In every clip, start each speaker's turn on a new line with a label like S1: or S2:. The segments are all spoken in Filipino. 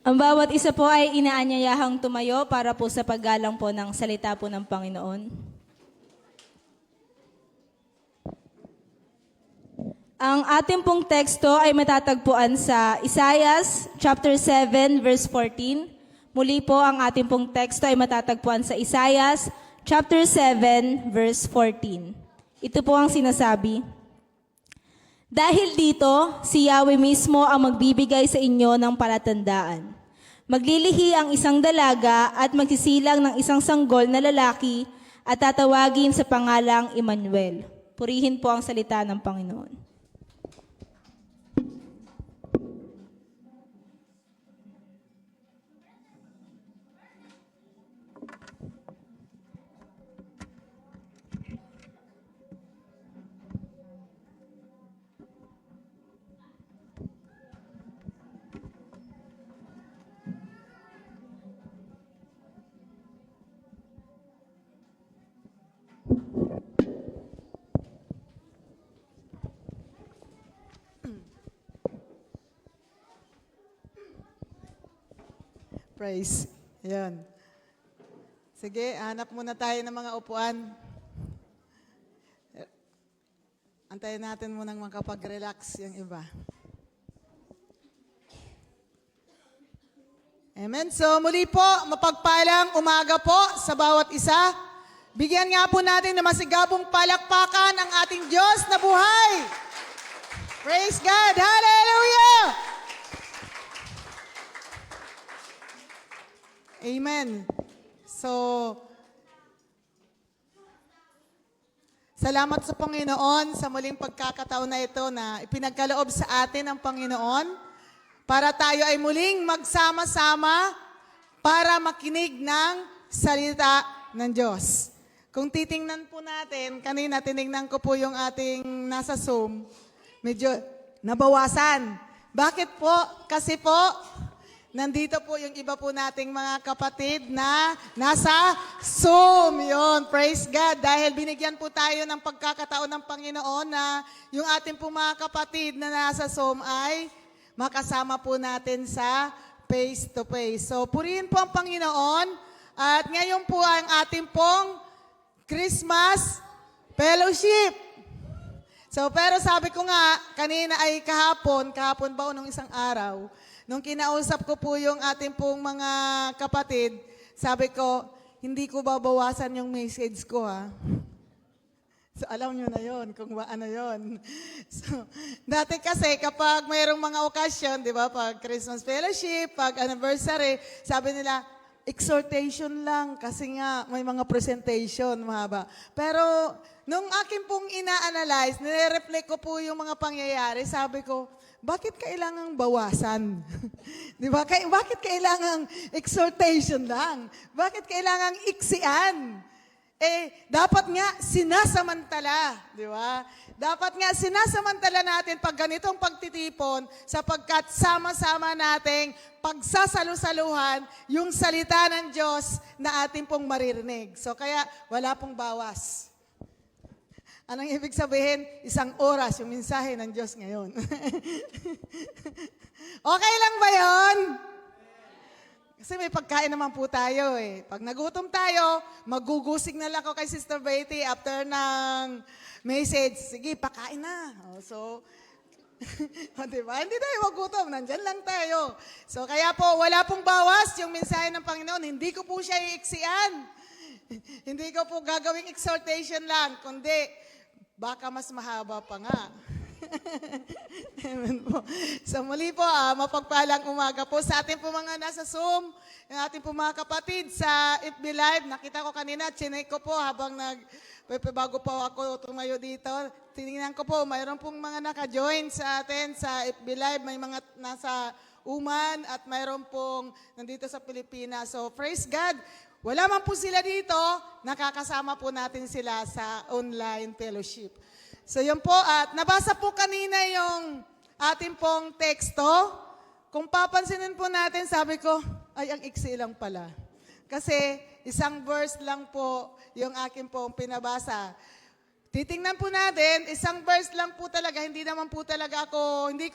S1: Ang bawat isa po ay inaanyayahang tumayo para po sa paggalang po ng salita po ng Panginoon. Ang ating pong teksto ay matatagpuan sa Isaiah chapter 7 verse 14. Muli po ang ating pong teksto ay matatagpuan sa Isaiah chapter 7 verse 14. Ito po ang sinasabi: Dahil dito, si Yahweh mismo ang magbibigay sa inyo ng palatandaan. Maglilihi ang isang dalaga at magsisilang ng isang sanggol na lalaki at tatawagin sa pangalang Emmanuel. Purihin po ang salita ng Panginoon.
S2: Praise. Ayan. Sige, hanap muna tayo ng mga upuan. Antayin natin munang makapag-relax yung iba. Amen. So muli po, mapagpalang umaga po sa bawat isa. Bigyan nga po natin ng masigabong palakpakan ang ating Diyos na buhay. Praise God. Hallelujah! Amen. So, salamat sa Panginoon sa muling pagkakataon na ito na ipinagkaloob sa atin ng Panginoon para tayo ay muling magsama-sama para makinig ng salita ng Diyos. Kung titingnan po natin, kanina tinignan ko po yung ating nasa Zoom, medyo nabawasan. Bakit po? Kasi po, nandito po yung iba po nating mga kapatid na nasa Zoom. Yun, praise God. Dahil binigyan po tayo ng pagkakataon ng Panginoon na yung ating po mga kapatid na nasa Zoom ay makasama po natin sa face-to-face. So, purihin po ang Panginoon. At ngayon po ang ating pong Christmas Fellowship. So, pero sabi ko nga, kanina ay kahapon ba o nung isang araw, nung kinausap ko po yung ating pong mga kapatid, sabi ko, hindi ko babawasan yung message ko, ha. So, alam nyo na yon kung ano yon. So, dati kasi kapag mayroong mga okasyon, di ba, pag Christmas Fellowship, pag anniversary, sabi nila, exhortation lang kasi nga may mga presentation mahaba. Pero nung akin pong ina-analyze, nire-reflect ko po yung mga pangyayari, sabi ko, bakit kailangang bawasan? Di ba? Bakit kailangang exhortation lang? Bakit kailangang iksian? Dapat nga sinasamantala, di ba? Dapat nga sinasamantala natin pag ganitong pagtitipon sapagkat sama-sama nating pagsasalusaluhan yung salita ng Diyos na ating pong maririnig. So kaya wala pong bawas. Anong ibig sabihin? 1 oras yung mensahe ng Diyos ngayon. Okay lang ba yun? Kasi may pagkain naman po tayo eh. Pag nagutom tayo, magugusig na lang ako kay Sister Betty after ng message. Sige, pakain na. So, diba? Hindi tayo magutom. Nandyan lang tayo. So, kaya po, wala pong bawas yung mensahe ng Panginoon. Hindi ko po siya iiksian. Hindi ko po gagawing exhortation lang, kundi baka mas mahaba pa nga. Amen po. So muli po, mapagpalang umaga po sa ating po mga nasa Zoom, yung ating po mga kapatid sa FB Live. Nakita ko kanina, chinek ko po habang bago po ako tumayo dito. Tinignan ko po, mayroon pong mga naka-join sa atin sa FB Live. May mga nasa Uman at mayroon pong nandito sa Pilipinas. So praise God. Wala man po sila dito, nakakasama po natin sila sa online fellowship. So yun po, at nabasa po kanina yung ating pong teksto. Kung papansinin po natin, sabi ko, ay ang iksi lang pala. Kasi isang verse lang po yung aking pong pinabasa. Titingnan po natin, isang verse lang po talaga, hindi naman po talaga ako, hindi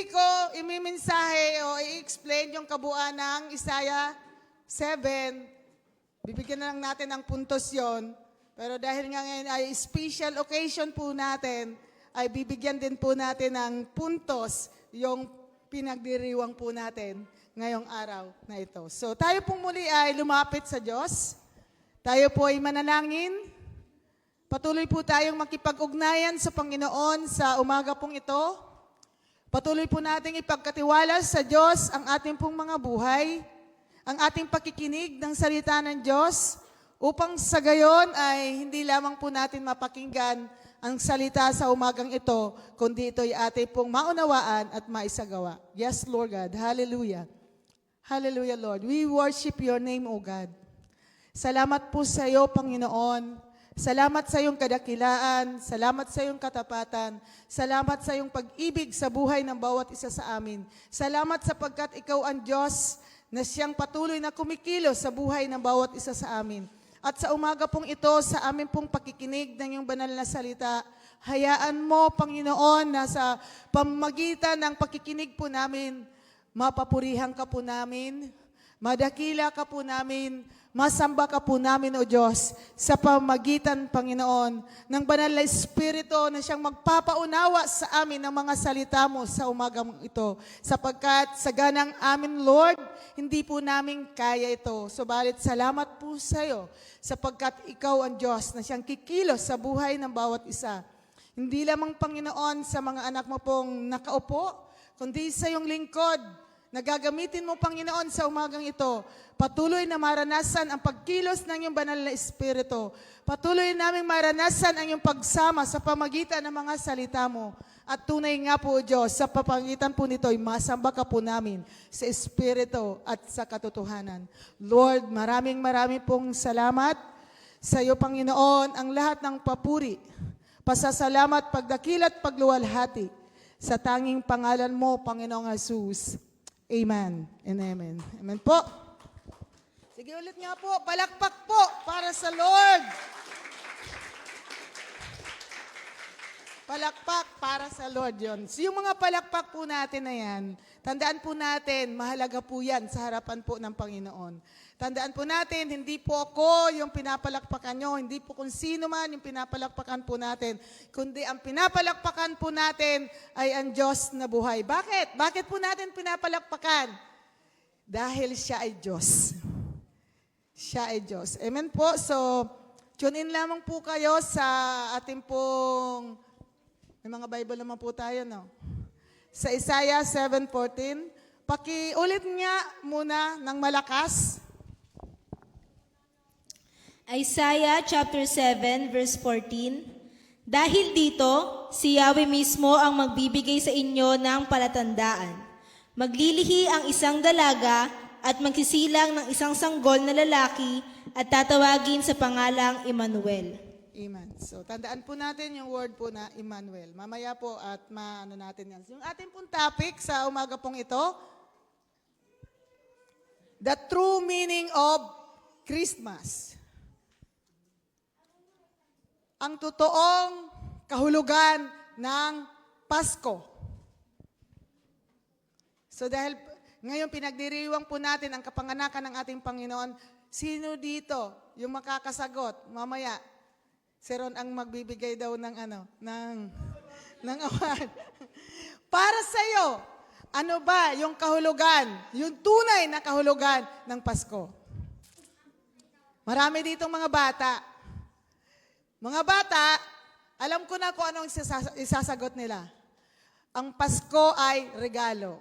S2: ko imimensahe o i-explain yung kabuuan ng Isaiah 7. Bibigyan na lang natin ng puntos yon. Pero dahil nga ngayon ay special occasion po natin, ay bibigyan din po natin ng puntos yung pinagdiriwang po natin ngayong araw na ito. So tayo pong muli ay lumapit sa Diyos. Tayo po ay manalangin. Patuloy po tayong makipag-ugnayan sa Panginoon sa umaga pong ito. Patuloy po nating ipagkatiwala sa Diyos ang ating pong mga buhay, ang ating pakikinig ng salita ng Diyos, upang sa gayon ay hindi lamang po natin mapakinggan ang salita sa umagang ito, kundi ito'y ating pong maunawaan at maisagawa. Yes, Lord God. Hallelujah. Hallelujah, Lord. We worship your name, O God. Salamat po sa iyo, Panginoon. Salamat sa iyong kadakilaan, salamat sa iyong katapatan, salamat sa iyong pag-ibig sa buhay ng bawat isa sa amin. Salamat sapagkat ikaw ang Diyos na siyang patuloy na kumikilos sa buhay ng bawat isa sa amin. At sa umaga pong ito, sa amin pong pakikinig ng iyong banal na salita, hayaan mo, Panginoon, na sa pamamagitan ng pakikinig po namin, mapapurihan ka po namin, madakila ka po namin, masamba ka po namin, O Diyos, sa pamagitan, Panginoon, ng banal na Espiritu na siyang magpapaunawa sa amin ng mga salita mo sa umagang ito. Sapagkat sa ganang amin, Lord, hindi po namin kaya ito. Subalit salamat po sa iyo, sapagkat ikaw ang Diyos na siyang kikilos sa buhay ng bawat isa. Hindi lamang, Panginoon, sa mga anak mo pong nakaupo, kundi sa iyong lingkod, na gagamitin mo, Panginoon, sa umagang ito. Patuloy na maranasan ang pagkilos ng iyong banal na Espiritu. Patuloy naming maranasan ang iyong pagsama sa pamagitan ng mga salita mo. At tunay nga po, Diyos, sa pamagitan po nito, masamba ka po namin sa Espiritu at sa katotohanan. Lord, maraming pong salamat sa iyo, Panginoon, ang lahat ng papuri, pasasalamat, pagdakil at pagluwalhati sa tanging pangalan mo, Panginoong Jesus. Amen and amen. Amen po. Sige ulit nga po, palakpak po para sa Lord. Palakpak para sa Lord yun. So yung mga palakpak po natin na yan, tandaan po natin, mahalaga po yan sa harapan po ng Panginoon. Tandaan po natin, hindi po ako yung pinapalakpakan nyo, hindi po kung sino man yung pinapalakpakan po natin, kundi ang pinapalakpakan po natin ay ang Diyos na buhay. Bakit? Bakit po natin pinapalakpakan? Dahil siya ay Diyos. Siya ay Diyos. Amen po. So, tune in lamang po kayo sa ating pong, may mga Bible naman po tayo, no? Sa Isaiah 7:14, pakiulit nga muna ng malakas.
S1: Isaiah chapter 7 verse 14. Dahil dito, si Yahweh mismo ang magbibigay sa inyo ng palatandaan. Maglilihi ang isang dalaga at magsisilang ng isang sanggol na lalaki at tatawagin sa pangalang Emmanuel.
S2: Amen. So, tandaan po natin yung word po na Emmanuel. Mamaya po at maano natin yan. Yung ating pong topic sa umaga pong ito, the true meaning of Christmas. Ang totoong kahulugan ng Pasko. So dahil ngayon pinagdiriwang po natin ang kapanganakan ng ating Panginoon, sino dito yung makakasagot? Mamaya, si Ron ang magbibigay daw ng ng award. Para sa iyo, ano ba yung kahulugan, yung tunay na kahulugan ng Pasko? Marami ditong mga bata. Mga bata, alam ko na kung anong isasagot nila. Ang Pasko ay regalo.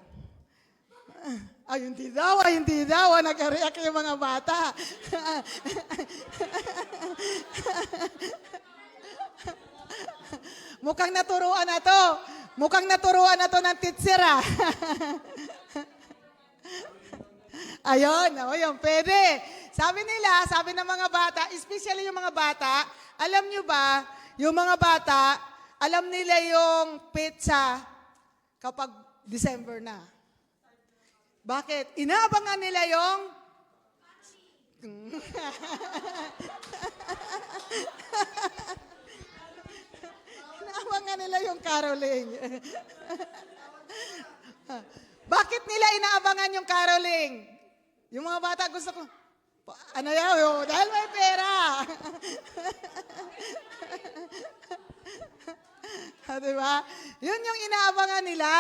S2: Ay, hindi daw. Nag-react yung mga bata. Mukhang naturuan na to ng titsira. Ayun, pwede. Sabi ng mga bata, especially yung mga bata, alam nyo ba, yung mga bata, alam nila yung petsa kapag December na. Bakit? Inaabangan nila yung inaabangan nila yung caroling? Bakit nila inaabangan yung caroling? Yung mga bata gusto ko, ano yan? Dahil may pera. Diba? Yun yung inaabangan nila,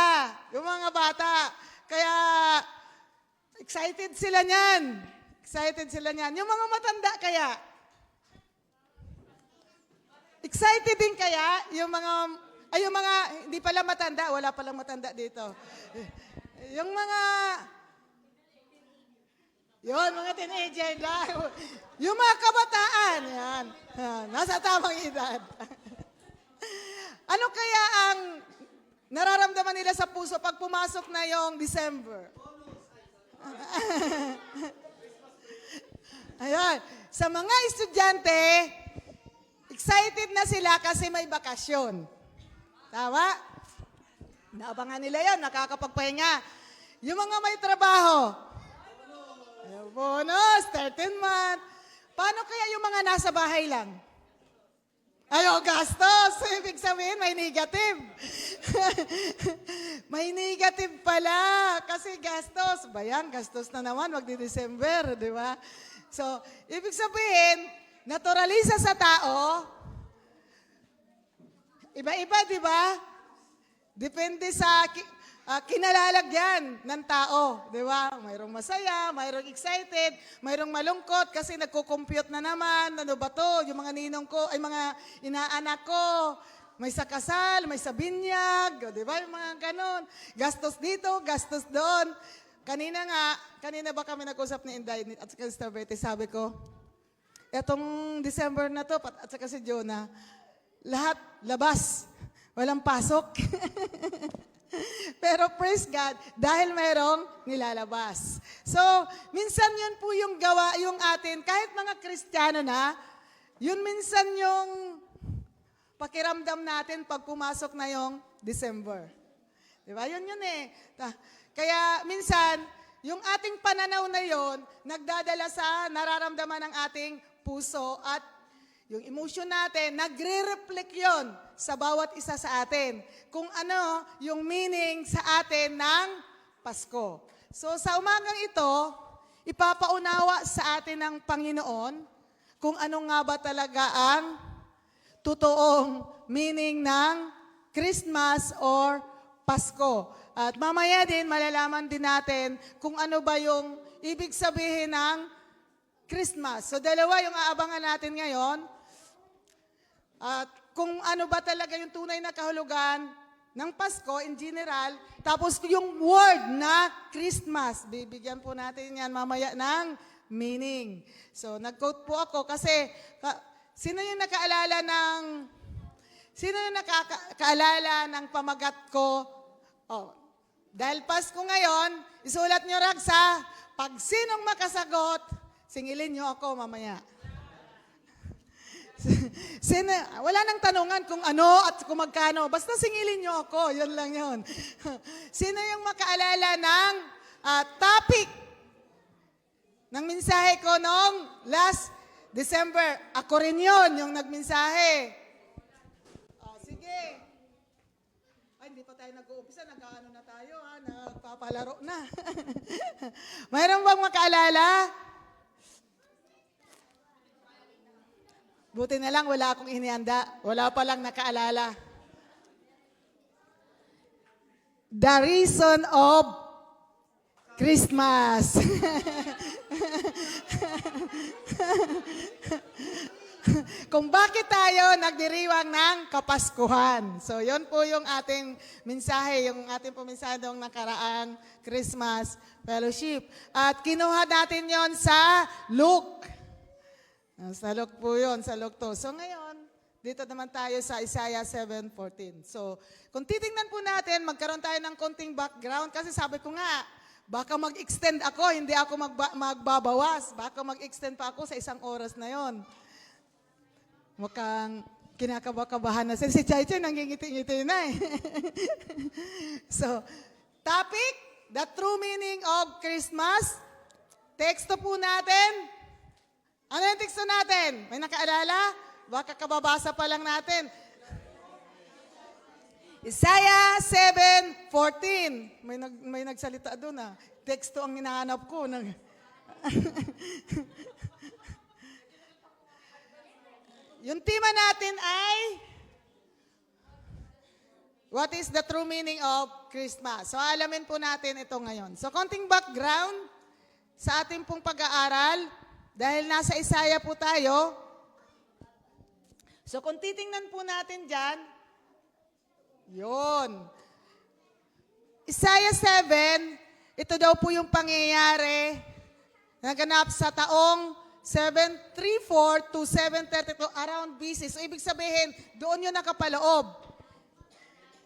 S2: yung mga bata. Kaya, excited sila niyan. Excited sila niyan. Yung mga matanda kaya, excited din kaya yung mga, hindi pala matanda, wala palang matanda dito. Yung mga teenager, yung mga kabataan, yan, nasa tamang edad. Ano kaya ang nararamdaman nila sa puso pag pumasok na yung December? Ayan, sa mga estudyante, excited na sila kasi may bakasyon. Tama? Naabangan nila yan, nakakapagpahinga. Yung mga may trabaho, bonus, 13 month. Paano kaya yung mga nasa bahay lang? Gastos. Ibig sabihin, may negative. May negative pala. Kasi gastos. Bayang, gastos na naman, magdi-December, di ba? So, ibig sabihin, naturalisa sa tao, iba-iba, di ba? Depende sa kinalalagyan ng tao, di ba? Mayroong masaya, mayroong excited, mayroong malungkot kasi nagko-compute na naman, ano ba to? Yung mga ninong ko, ay mga inaanak ko, may sa kasal, may sa binyag, di ba? Yung mga ganon. Gastos dito, gastos doon. Kanina ba kami nag-usap ni Inday at saka si Betty, sabi ko, etong December na to, at saka si Jonah, lahat labas, walang pasok. Pero praise God, dahil mayroong nilalabas. So, minsan yun po yung gawa yung atin, kahit mga Kristiyano na, yun minsan yung pakiramdam natin pag pumasok na yung December. Di ba? Yun eh. Kaya minsan, yung ating pananaw na yon nagdadala sa nararamdaman ng ating puso at yung emotion natin, nagre-reflect yon sa bawat isa sa atin. Kung ano yung meaning sa atin ng Pasko. So sa umagang ito, ipapaunawa sa atin ng Panginoon kung ano nga ba talaga ang totoong meaning ng Christmas or Pasko. At mamaya din, malalaman din natin kung ano ba yung ibig sabihin ng Christmas. So dalawa yung aabangan natin ngayon. At kung ano ba talaga yung tunay na kahulugan ng Pasko in general, tapos yung word na Christmas, bibigyan po natin yan mamaya ng meaning. So nag-quote po ako kasi sino yung nakaalala ng pamagat ko? Dahil Pasko ngayon, isulat nyo Ragsa, pag sinong makasagot, singilin nyo ako mamaya. Wala nang tanungan kung ano at kung magkano. Basta singilin nyo ako. Yun lang yun. Sino yung makaalala ng topic ng mensahe ko noong last December? Ako rin yun, yung nagmensahe. Sige. Ay, hindi pa tayo nag-uumpisa. Nag-ano na tayo, nagpapalaro na. Mayroon bang makaalala? Buti na lang, wala akong inihanda. Wala pa lang nakaalala. The reason of Christmas. Kung bakit tayo nagdiriwang ng Kapaskuhan. So, yon po yung ating mensahe, yung ating pumensahe noong nakaraang Christmas Fellowship. At kinuha natin yon sa Luke. Sa Luke po yun, sa Luke 2. So ngayon, dito naman tayo sa Isaiah 7:14. So, kung titingnan po natin, magkaroon tayo ng konting background kasi sabi ko nga, baka mag-extend ako, hindi ako magbabawas. Baka mag-extend pa ako sa 1 oras na yon. Mukhang kinakabakabahan na. Si Chay-Chay nangingiti-ngiti na eh. So, topic, the true meaning of Christmas. Teksto po natin. Ano yung teksto natin? May nakaalala? Baka kababasa pa lang natin. Isaiah 7:14. May nagsalita doon ah. Teksto ang hinahanap ko. Yung tema natin ay what is the true meaning of Christmas? So alamin po natin ito ngayon. So konting background sa ating pong pag-aaral dahil nasa Isaiah po tayo. So kung titingnan po natin dyan, yun. Isaiah 7, ito daw po yung pangyayari na naganap sa taong 734 to 732 around BC. So ibig sabihin, doon yun nakapaloob.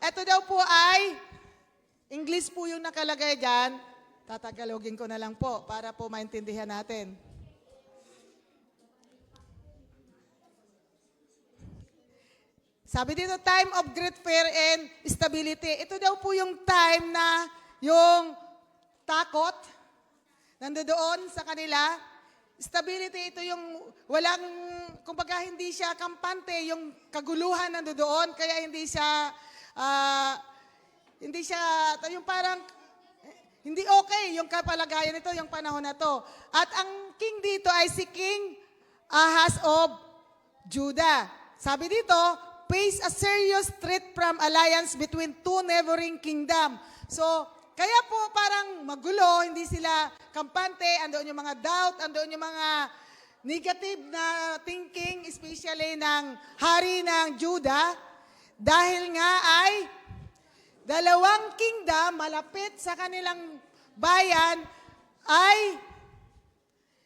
S2: Ito daw po ay, English po yung nakalagay dyan. Tatagalogin ko na lang po para po maintindihan natin. Sabi dito, time of great fear and stability. Ito daw po yung time na yung takot nandoon sa kanila. Stability, ito yung walang, kumbaga hindi siya kampante, yung kaguluhan nandoon, kaya hindi siya, yung parang, hindi okay yung kapalagayan nito, yung panahon na to. At ang king dito ay si King Ahaz of Judah. Sabi dito, face a serious threat from alliance between two neighboring kingdom. So, kaya po parang magulo, hindi sila kampante, andoon yung mga doubt, andoon yung mga negative na thinking, especially ng hari ng Judah, dahil nga ay dalawang kingdom malapit sa kanilang bayan ay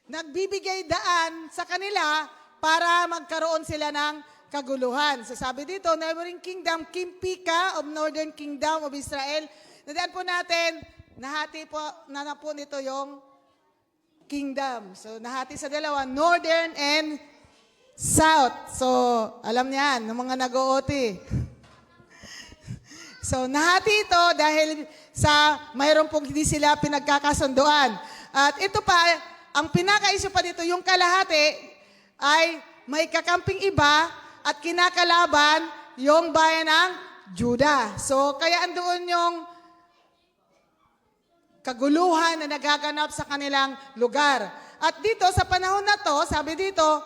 S2: nagbibigay daan sa kanila para magkaroon sila ng kaguluhan. So sabi dito, neighboring kingdom, King Pekah of northern kingdom of Israel. Nadaan po natin, nahati po nito yung kingdom. So nahati sa dalawa, northern and south. So alam niyan, ng mga nag-OT. So nahati ito dahil sa mayroon pong hindi sila pinagkakasunduan. At ito pa, ang pinaka-issue pa dito, yung kalahati ay may kakamping iba at kinakalaban yung bayan ng Judah. So, kaya andoon yung kaguluhan na nagaganap sa kanilang lugar. At dito, sa panahon na to, sabi dito,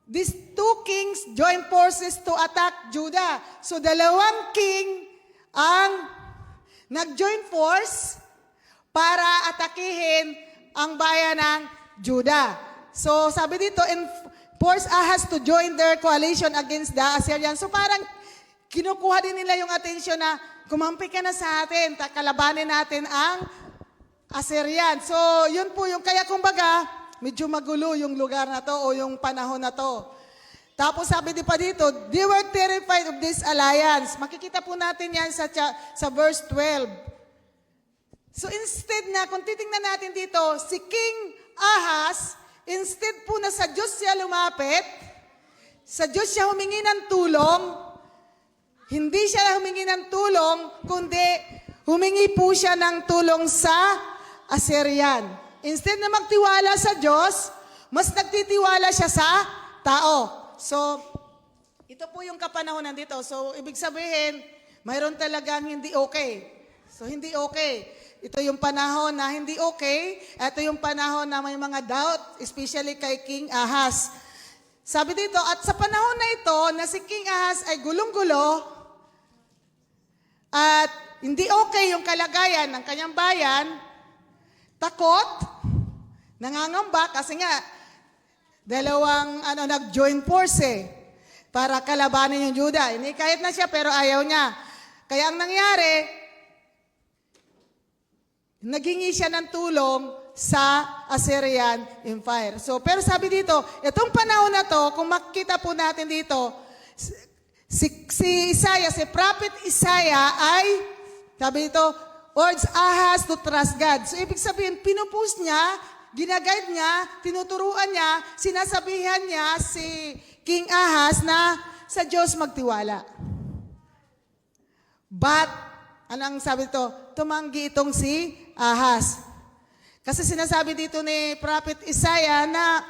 S2: these two kings join forces to attack Judah. So, dalawang king ang nag-join force para atakihin ang bayan ng Judah. So, sabi dito, force Ahaz to join their coalition against the Assyrians. So parang kinukuha din nila yung atensyon na kumampi ka na sa atin, kalabanin natin ang Assyrian. So yun po yung, kaya kumbaga, medyo magulo yung lugar na to o yung panahon na to. Tapos sabi di pa dito, they were terrified of this alliance. Makikita po natin yan sa verse 12. So instead na, kung titingnan natin dito, si King Ahaz, instead po na sa Diyos siya lumapit, sa Diyos siya humingi ng tulong, hindi siya humingi ng tulong, kundi humingi po siya ng tulong sa Assyrian. Instead na magtiwala sa Diyos, mas nagtitiwala siya sa tao. So, ito po yung kapanahonan dito. So, ibig sabihin, mayroon talagang hindi okay. So, hindi okay. Ito yung panahon na hindi okay. Ito yung panahon na may mga doubt, especially kay King Ahaz. Sabi dito, at sa panahon na ito, na si King Ahaz ay gulong-gulo, at hindi okay yung kalagayan ng kanyang bayan, takot, nangangamba, kasi nga, dalawang nag-join force para kalabanin yung Judah. Kahit na siya, pero ayaw niya. Kaya ang nangyari, naghingi siya ng tulong sa Assyrian Empire. So, pero sabi dito, itong panahon na to, kung makita po natin dito, si Isaiah, si Prophet Isaiah ay, sabi dito, urge Ahaz to trust God. So, ibig sabihin, pinupush niya, ginaguide niya, tinuturuan niya, sinasabihan niya si King Ahaz na sa Diyos magtiwala. But, anong sabi dito? Tumanggi itong si Ahaz. Kasi sinasabi dito ni Prophet Isaiah na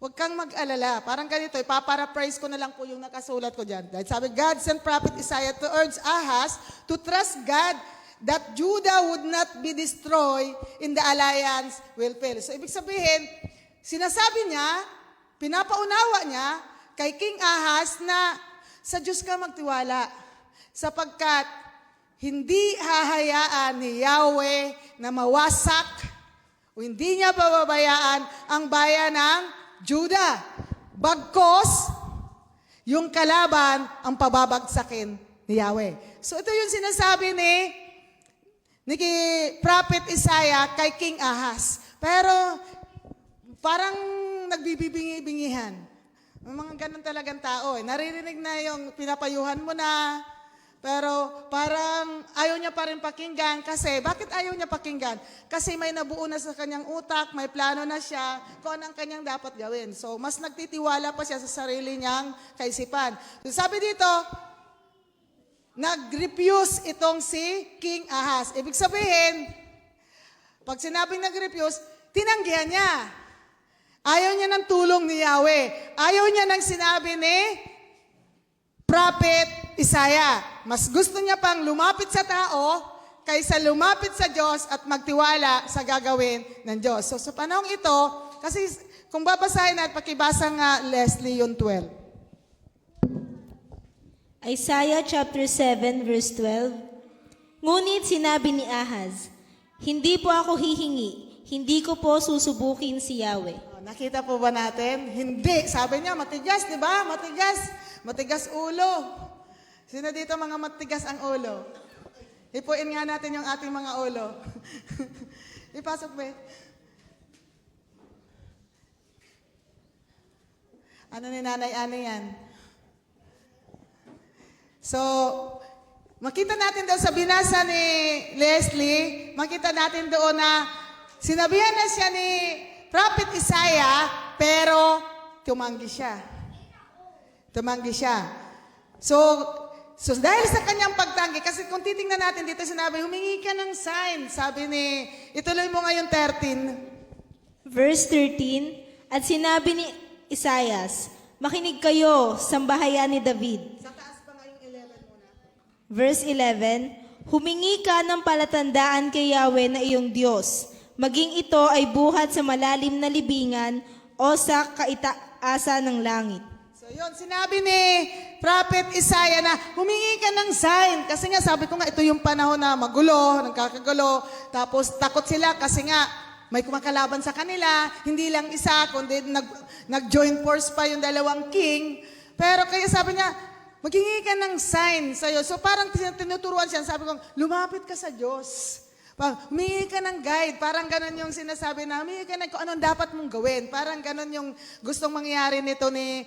S2: Huwag kang mag-alala. Parang ganito, ipaparaphrase ko na lang po yung nakasulat ko dyan. Dahil sabi, God sent Prophet Isaiah to urge Ahaz to trust God that Judah would not be destroyed in the alliance will fail. So, ibig sabihin, sinasabi niya, pinapaunawa niya kay King Ahaz na sa Diyos ka magtiwala sapagkat hindi hahayaan ni Yahweh na mawasak o hindi niya pababayaan ang bayan ng Judah. Bagkos, yung kalaban ang pababagsakin ni Yahweh. So ito yung sinasabi ni Prophet Isaiah kay King Ahaz. Pero parang nagbibingi-bingihan. Mga ganun talagang tao. Naririnig na yung pinapayuhan mo na, pero parang ayaw niya pa rin pakinggan. Kasi, bakit ayaw niya pakinggan? Kasi may nabuo na sa kanyang utak, may plano na siya kung anong kanyang dapat gawin. So, mas nagtitiwala pa siya sa sarili niyang kaisipan. So, sabi dito, nag-refuse itong si King Ahaz. Ibig sabihin, pag sinabing nag-refuse, tinanggihan niya. Ayaw niya ng tulong ni Yahweh. Ayaw niya ng sinabi ni Prophet Isaiah. Mas gusto niya pang lumapit sa tao kaysa lumapit sa Diyos at magtiwala sa gagawin ng Diyos. So sa panahong ito, kasi kung babasahin at pakibasa nga Leslie yung 12.
S1: Isaiah chapter 7 verse 12. Ngunit sinabi ni Ahaz, hindi po ako hihingi, hindi ko po susubukin si Yahweh.
S2: Nakita po ba natin? Hindi. Sabi niya, matigas, di ba? Matigas. Matigas ulo. Sino dito mga matigas ang ulo? Ipuin nga natin yung ating mga ulo. Ipasok ba? Ano ni Nanay Ani yan? So, makita natin doon sa binasa ni Leslie, makita natin doon na sinabihan na siya ni Prophet Isaiah, pero tumanggi siya. Tumanggi siya. So dahil sa kanyang pagtanggi, kasi kung titingnan natin dito, sinabi, humingi ka ng sign. Sabi ni, ituloy mo ngayon 13.
S1: Verse 13, at sinabi ni Isaias, makinig kayo, sambahayan ni David.
S2: Sa taas pa nga yung 11 muna.
S1: Verse 11, humingi ka ng palatandaan kay Yahweh na iyong Diyos. Maging ito ay buhat sa malalim na libingan o sa kaitaasa ng langit.
S2: So yun, sinabi ni Prophet Isaiah na humingi ka ng sign. Kasi nga sabi ko nga, ito yung panahon na magulo, nagkakagulo. Tapos takot sila kasi nga may kumakalaban sa kanila. Hindi lang isa, kundi nag-join force pa yung dalawang king. Pero kaya sabi niya, maghingi ka ng sign sa'yo. So parang tinuturuan siya, sabi ko, lumapit ka sa Diyos. Humingi ka ng guide. Parang ganon yung sinasabi na, humingi ka ng kung anong dapat mong gawin. Parang ganon yung gustong mangyari nito ni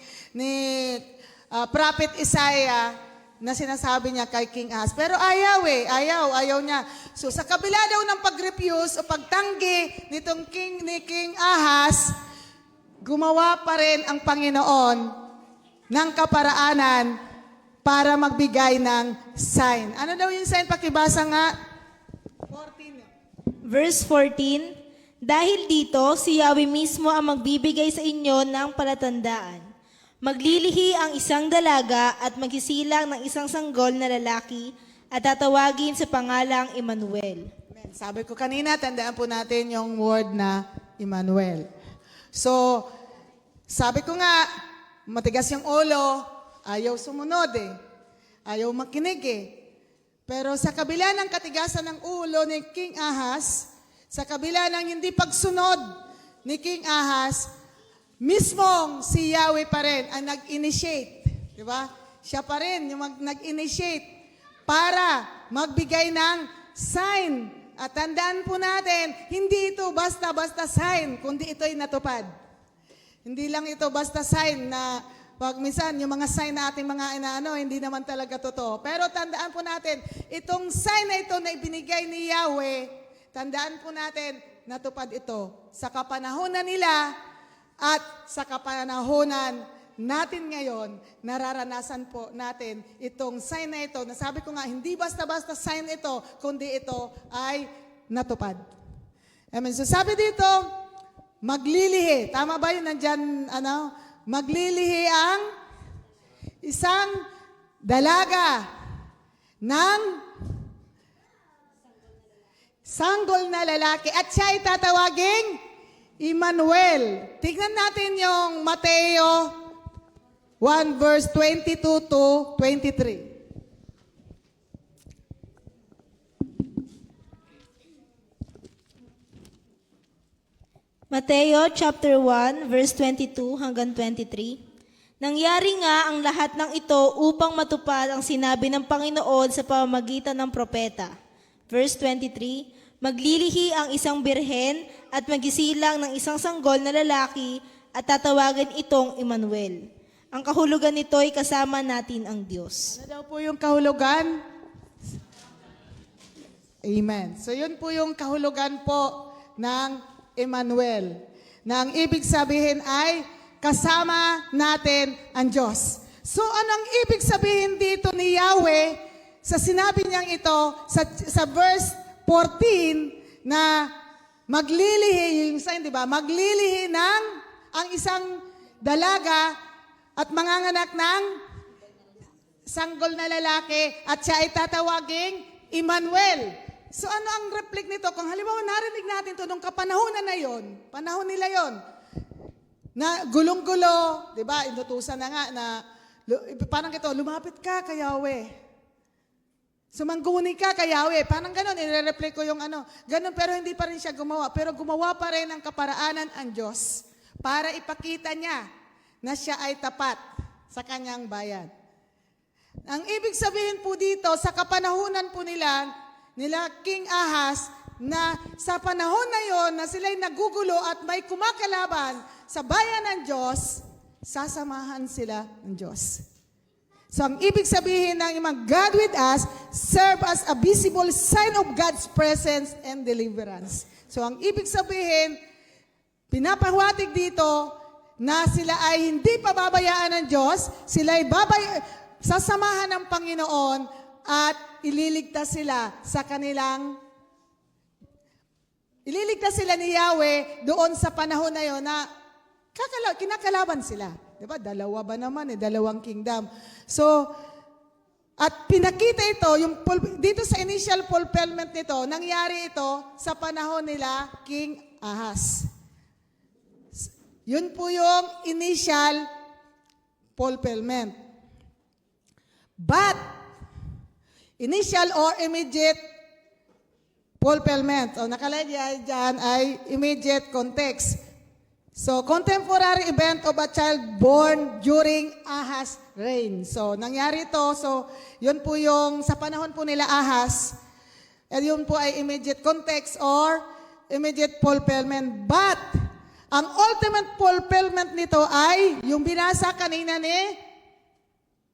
S2: Prophet Isaiah na sinasabi niya kay King Ahaz. Pero ayaw niya. So sa kabila daw ng pag-refuse o pagtanggi nitong ni King Ahaz, gumawa pa rin ang Panginoon ng kaparaanan para magbigay ng sign. Ano daw yung sign? Pakibasa nga. 14.
S1: Verse 14, dahil dito, si Yahweh mismo ang magbibigay sa inyo ng palatandaan. Maglilihi ang isang dalaga at magsisilang ng isang sanggol na lalaki at tatawagin sa pangalang Emmanuel.
S2: Amen. Sabi ko kanina, tandaan po natin yung word na Emmanuel. So, sabi ko nga, matigas yung ulo, ayaw sumunod ayaw makinig Pero sa kabila ng katigasan ng ulo ni King Ahaz, sa kabila ng hindi pagsunod ni King Ahaz, mismong si Yahweh pa rin ang nag-initiate. Di ba? Siya pa rin yung nag-initiate para magbigay ng sign. At tandaan po natin, hindi ito basta-basta sign, kundi ito ay natupad. Hindi lang ito basta sign na pag minsan, yung mga sign na ating mga inaano, hindi naman talaga totoo. Pero tandaan po natin, itong sign na ito na ibinigay ni Yahweh, tandaan po natin, natupad ito sa kapanahonan nila at sa kapanahonan natin ngayon, nararanasan po natin itong sign na ito. Nasabi ko nga, hindi basta-basta sign ito, kundi ito ay natupad. Amen. So sabi dito, maglilihi. Tama ba yun? Nandyan, ano? Maglilihi ang isang dalaga ng sanggol na lalaki at siya ay tatawaging Emmanuel. Tignan natin yung Mateo 1 verse 22 to 23.
S1: Mateo chapter 1 verse 22 hanggang 23. Nangyari nga ang lahat ng ito upang matupad ang sinabi ng Panginoon sa pamamagitan ng propeta. Verse 23, maglilihi ang isang birhen at magisilang ng isang sanggol na lalaki at tatawagan itong Emmanuel. Ang kahulugan nito ay kasama natin ang Diyos.
S2: Ano daw po yung kahulugan? Amen. So yun po yung kahulugan po ng Emmanuel. Na ang ibig sabihin ay kasama natin ang Diyos. So anong ibig sabihin dito ni Yahweh sa sinabi niyang ito sa verse 14 na maglilihi, yung sign, di ba? Maglilihi ng ang isang dalaga at manganganak ng sanggol na lalaki at siya ay tatawaging Emmanuel. So ano ang reflect nito? Kung halimbawa narinig natin ito nung kapanahonan na yon, panahon nila yon, na gulong-gulo, di ba? Inutusan na nga na, parang ito, lumapit ka kay Yahweh. Sumangguni ka kay Yahweh. Parang ganon, i-reflect ko yung ano. Ganon, pero hindi pa rin siya gumawa. Pero gumawa pa rin ng kaparaanan ang Diyos para ipakita niya na siya ay tapat sa kanyang bayan. Ang ibig sabihin po dito, sa kapanahunan po nila King Ahaz, na sa panahon na yon na sila'y nagugulo at may kumakalaban sa bayan ng Diyos, sasamahan sila ng Diyos. So ang ibig sabihin ng imang God with us, serve as a visible sign of God's presence and deliverance. So ang ibig sabihin, pinapahiwatig dito na sila ay hindi pababayaan ng Diyos, sila ay sasamahan ng Panginoon at ililigtas sila ni Yahweh doon sa panahon na yon na kinakalaban sila. Diba? Dalawa ba naman dalawang kingdom. So, at pinakita ito, dito sa initial fulfillment nito, nangyari ito sa panahon nila King Ahaz. Yun po yung initial fulfillment. But, initial or immediate fulfillment. O nakalagay dyan ay immediate context. So, contemporary event of a child born during Ahaz' reign. So, nangyari ito. So, yun po yung sa panahon po nila Ahaz. At yun po ay immediate context or immediate fulfillment. But, ang ultimate fulfillment nito ay yung binasa kanina ni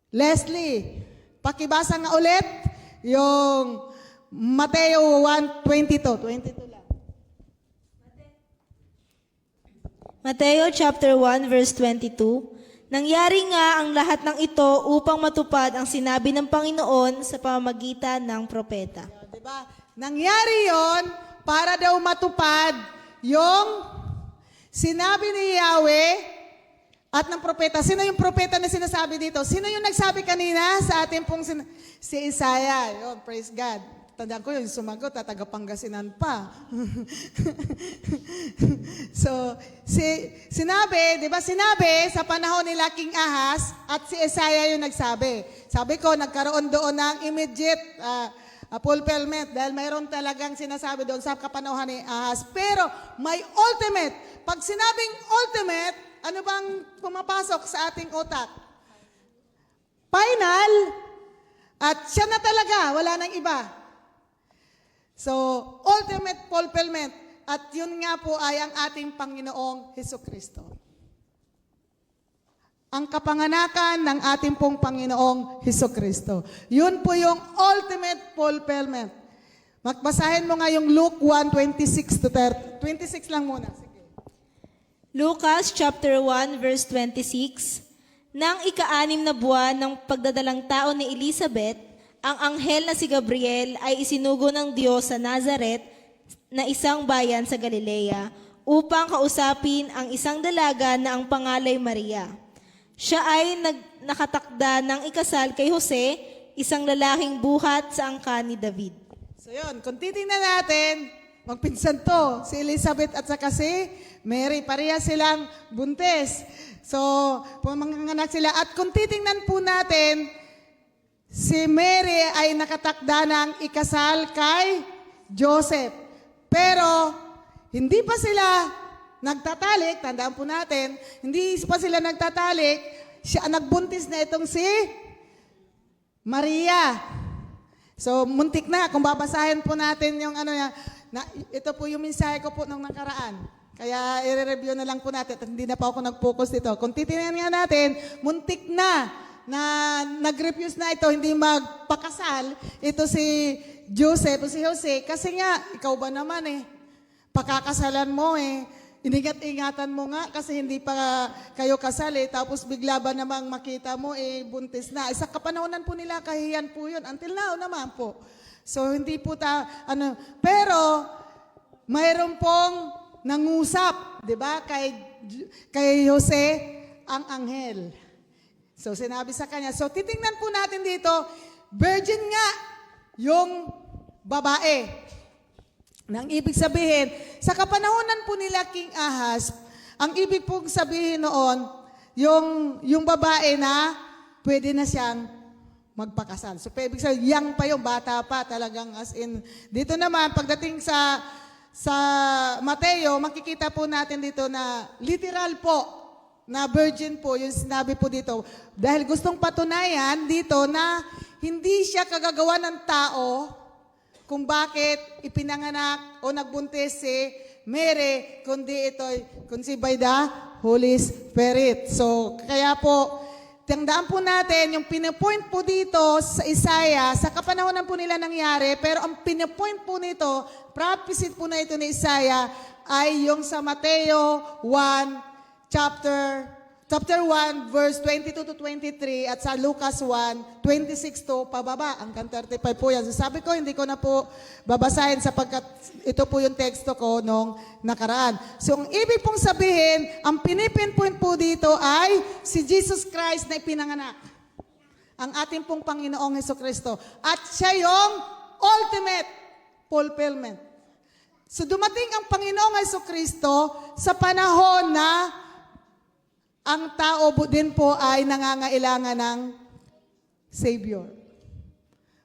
S2: Leslie. Pakibasa nga ulit yung Mateo 1:22. 22 lang.
S1: Mateo chapter 1 verse 22. Nangyari nga ang lahat ng ito upang matupad ang sinabi ng Panginoon sa pamamagitan ng propeta.
S2: Diba? Nangyari yon para daw matupad yung sinabi ni Yahweh at ng propeta. Sino yung propeta na sinasabi dito? Sino yung nagsabi kanina sa ating pong si Isaiah? Yun, praise God. Tandaan ko yung sumagot at taga-Pangasinan pa. So, sinabi, di ba sinabi sa panahon nila King Ahaz at si Isaiah yung nagsabi. Sabi ko, nagkaroon doon ng immediate fulfillment dahil mayroon talagang sinasabi doon sa kapanahonan ni Ahaz. Pero may ultimate. Pag sinabing ultimate, ano bang pumapasok sa ating utak? Final at siya na talaga, wala nang iba. So, ultimate fulfillment. At yun nga po ay ang ating Panginoong Hesukristo. Ang kapanganakan ng ating pong Panginoong Hesukristo. Yun po yung ultimate fulfillment. Magbasahin mo nga yung Luke 1:26 to 30. 26 lang muna. Sige.
S1: Lucas chapter 1 verse 26. Nang ika-6 na buwan ng pagdadalang tao ni Elizabeth, ang anghel na si Gabriel ay isinugo ng Diyos sa Nazaret na isang bayan sa Galilea upang kausapin ang isang dalaga na ang pangalay Maria. Siya ay nakatakda ng ikasal kay Jose, isang lalaking buhat sa angkan ni David.
S2: So yun, kung titingnan natin, magpinsan to, si Elizabeth at saka si Mary, pareha silang buntis. So, pumanganak sila. At kung titingnan po natin, si Mary ay nakatakda ng ikasal kay Joseph. Pero, hindi pa sila nagtatalik, tandaan po natin, hindi pa sila nagtatalik, siya nagbuntis na itong si Maria. So, muntik na. Kung babasahin po natin yung ito po yung mensahe ko po nung nakaraan. Kaya i-review na lang po natin at hindi na pa ako nag-focus dito. Kung titingnan nga natin, muntik na nag-refuse na ito, hindi magpakasal, ito si Joseph o si Jose. Kasi nga, ikaw ba naman pakakasalan mo Inigat-ingatan mo nga kasi hindi pa kayo kasal tapos bigla ba namang makita mo buntis na. Sa kapanahonan po nila, kahiyan po yun. Until now naman po. So hindi po pero mayroon pong nangusap, di ba? Kay Jose ang anghel. So sinabi sa kanya, so titingnan po natin dito, virgin nga yung babae. Nang ibig sabihin, sa kapanahonan po nila King Ahaz, ang ibig pong sabihin noon, yung babae na pwede na siyang magpakasal. So, ibig sabihin, young pa yung bata pa, talagang as in. Dito naman, pagdating sa Mateo, makikita po natin dito na literal po, na virgin po, yung sinabi po dito. Dahil gustong patunayan dito na hindi siya kagagawa ng tao, kung bakit ipinanganak o nagbuntis si Mary, kundi by the Holy Spirit. So, kaya po, tandaan po natin, yung pinapoint po dito sa Isaiah, sa kapanahonan po nila nangyari, pero ang pinapoint po nito, prophecy po na ito ni Isaiah, ay yung sa Mateo 1, chapter 1, verse 22 to 23 at sa Lucas 1, 26 to pababa. Hanggang 35 po yan. So sabi ko, hindi ko na po babasahin sapagkat ito po yung teksto ko nung nakaraan. So ang ibig pong sabihin, ang pinipinpoint po dito ay si Jesus Christ na ipinanganak. Ang ating pong Panginoong Hesukristo. At siya yung ultimate fulfillment. So dumating ang Panginoong Hesukristo sa panahon na ang tao din po ay nangangailangan ng Savior.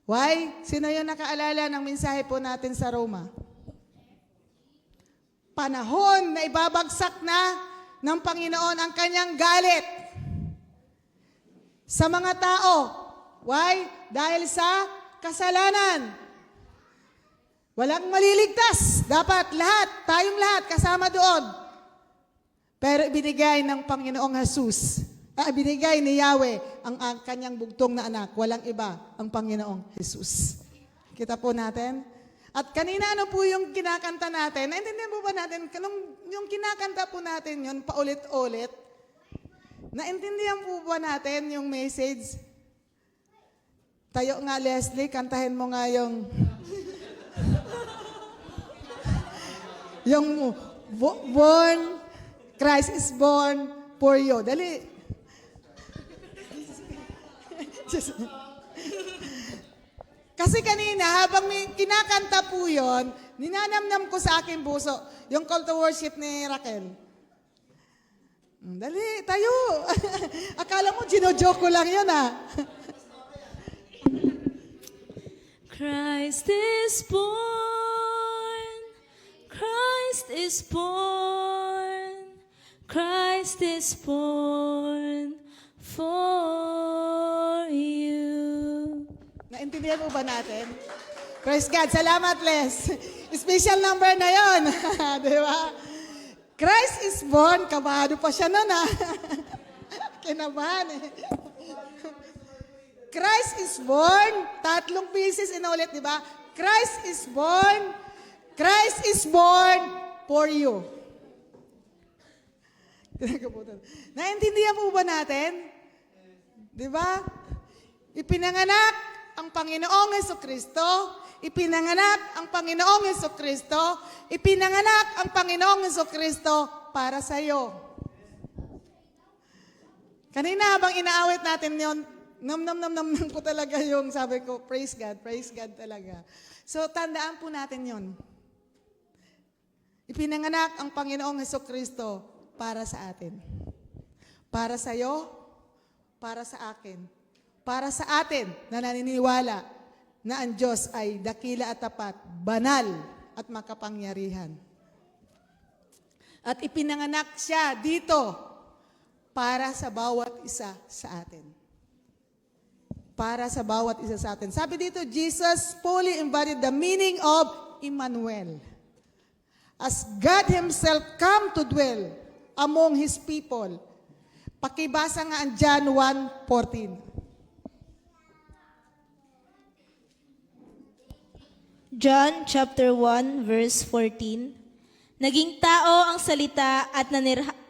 S2: Why? Sino yung nakaalala ng mensahe po natin sa Roma? Panahon na ibabagsak na ng Panginoon ang kanyang galit sa mga tao. Why? Dahil sa kasalanan. Walang maliligtas. Dapat tayong lahat kasama doon. Pero ibinigay ng Panginoong Jesus, ibinigay ni Yahweh ang kanyang bugtong na anak. Walang iba, ang Panginoong Jesus. Kita po natin. At kanina po yung kinakanta natin? Naintindihan po ba natin? Yung kinakanta po natin yun, paulit-ulit. Naintindihan po ba natin yung message? Tayo nga, Leslie, kantahin mo nga yung yung Christ is born for you. Dali. Kasi kanina, habang may kinakanta po yun, ninanamnam ko sa aking puso, yung call to worship ni Raquel. Dali, tayo. Akala mo, gino-joke ko lang yun
S1: Christ is born. Christ is born. Christ is born for you.
S2: Naintindihan mo ba natin? Praise God. Salamat, Les. Special number na yon. Di ba? Christ is born. Kabado pa siya nun, Kinabahan, Christ is born. 3 pieces inulit, di ba? Christ is born. Christ is born for you. Naintindihan po ba natin? Di ba? Ipinanganak ang Panginoong Hesukristo, ipinanganak ang Panginoong Hesukristo, ipinanganak ang Panginoong Hesukristo para sa iyo. Kanina habang inaawit natin yon, nam po talaga yung sabi ko, praise God talaga. So tandaan po natin yon. Ipinanganak ang Panginoong Hesukristo para sa atin. Para sa iyo, para sa akin. Para sa atin na naniniwala na ang Diyos ay dakila at tapat, banal at makapangyarihan. At ipinanganak siya dito para sa bawat isa sa atin. Para sa bawat isa sa atin. Sabi dito, Jesus fully embodied the meaning of Emmanuel. As God Himself come to dwell among His people. Pakibasa nga ang John 1:14.
S1: John chapter 1 verse 14. Naging tao ang salita at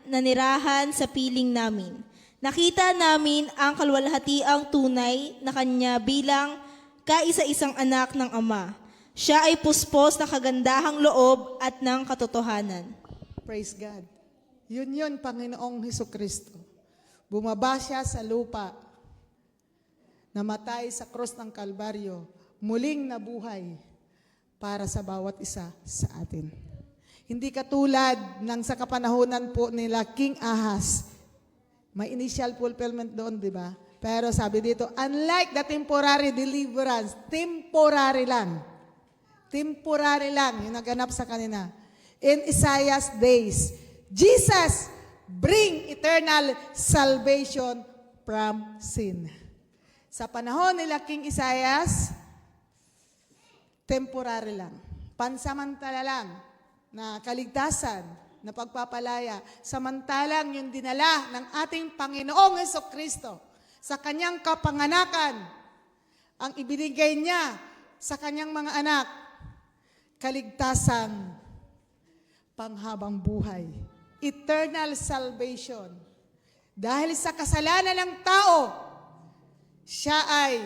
S1: nanirahan sa piling namin. Nakita namin ang kaluwalhatiang tunay na kanya bilang kaisa-isang anak ng Ama. Siya ay puspos na kagandahang loob at ng katotohanan.
S2: Praise God. Yun, Panginoong Hesukristo. Bumaba siya sa lupa, namatay sa krus ng Kalbaryo, muling nabuhay para sa bawat isa sa atin. Hindi katulad ng sa kapanahunan po nila King Ahaz. May initial fulfillment doon, di ba? Pero sabi dito, unlike the temporary deliverance, temporary lang. Temporary lang, yung naganap sa kanina. In Isaiah's days, Jesus bring eternal salvation from sin. Sa panahon nila King Isaias, temporary lang. Pansamantala lang na kaligtasan, na pagpapalaya. Samantalang yung dinala ng ating Panginoong Hesukristo sa kanyang kapanganakan, ang ibinigay niya sa kanyang mga anak, kaligtasan, panghabang buhay, eternal salvation. Dahil sa kasalanan ng tao, siya ay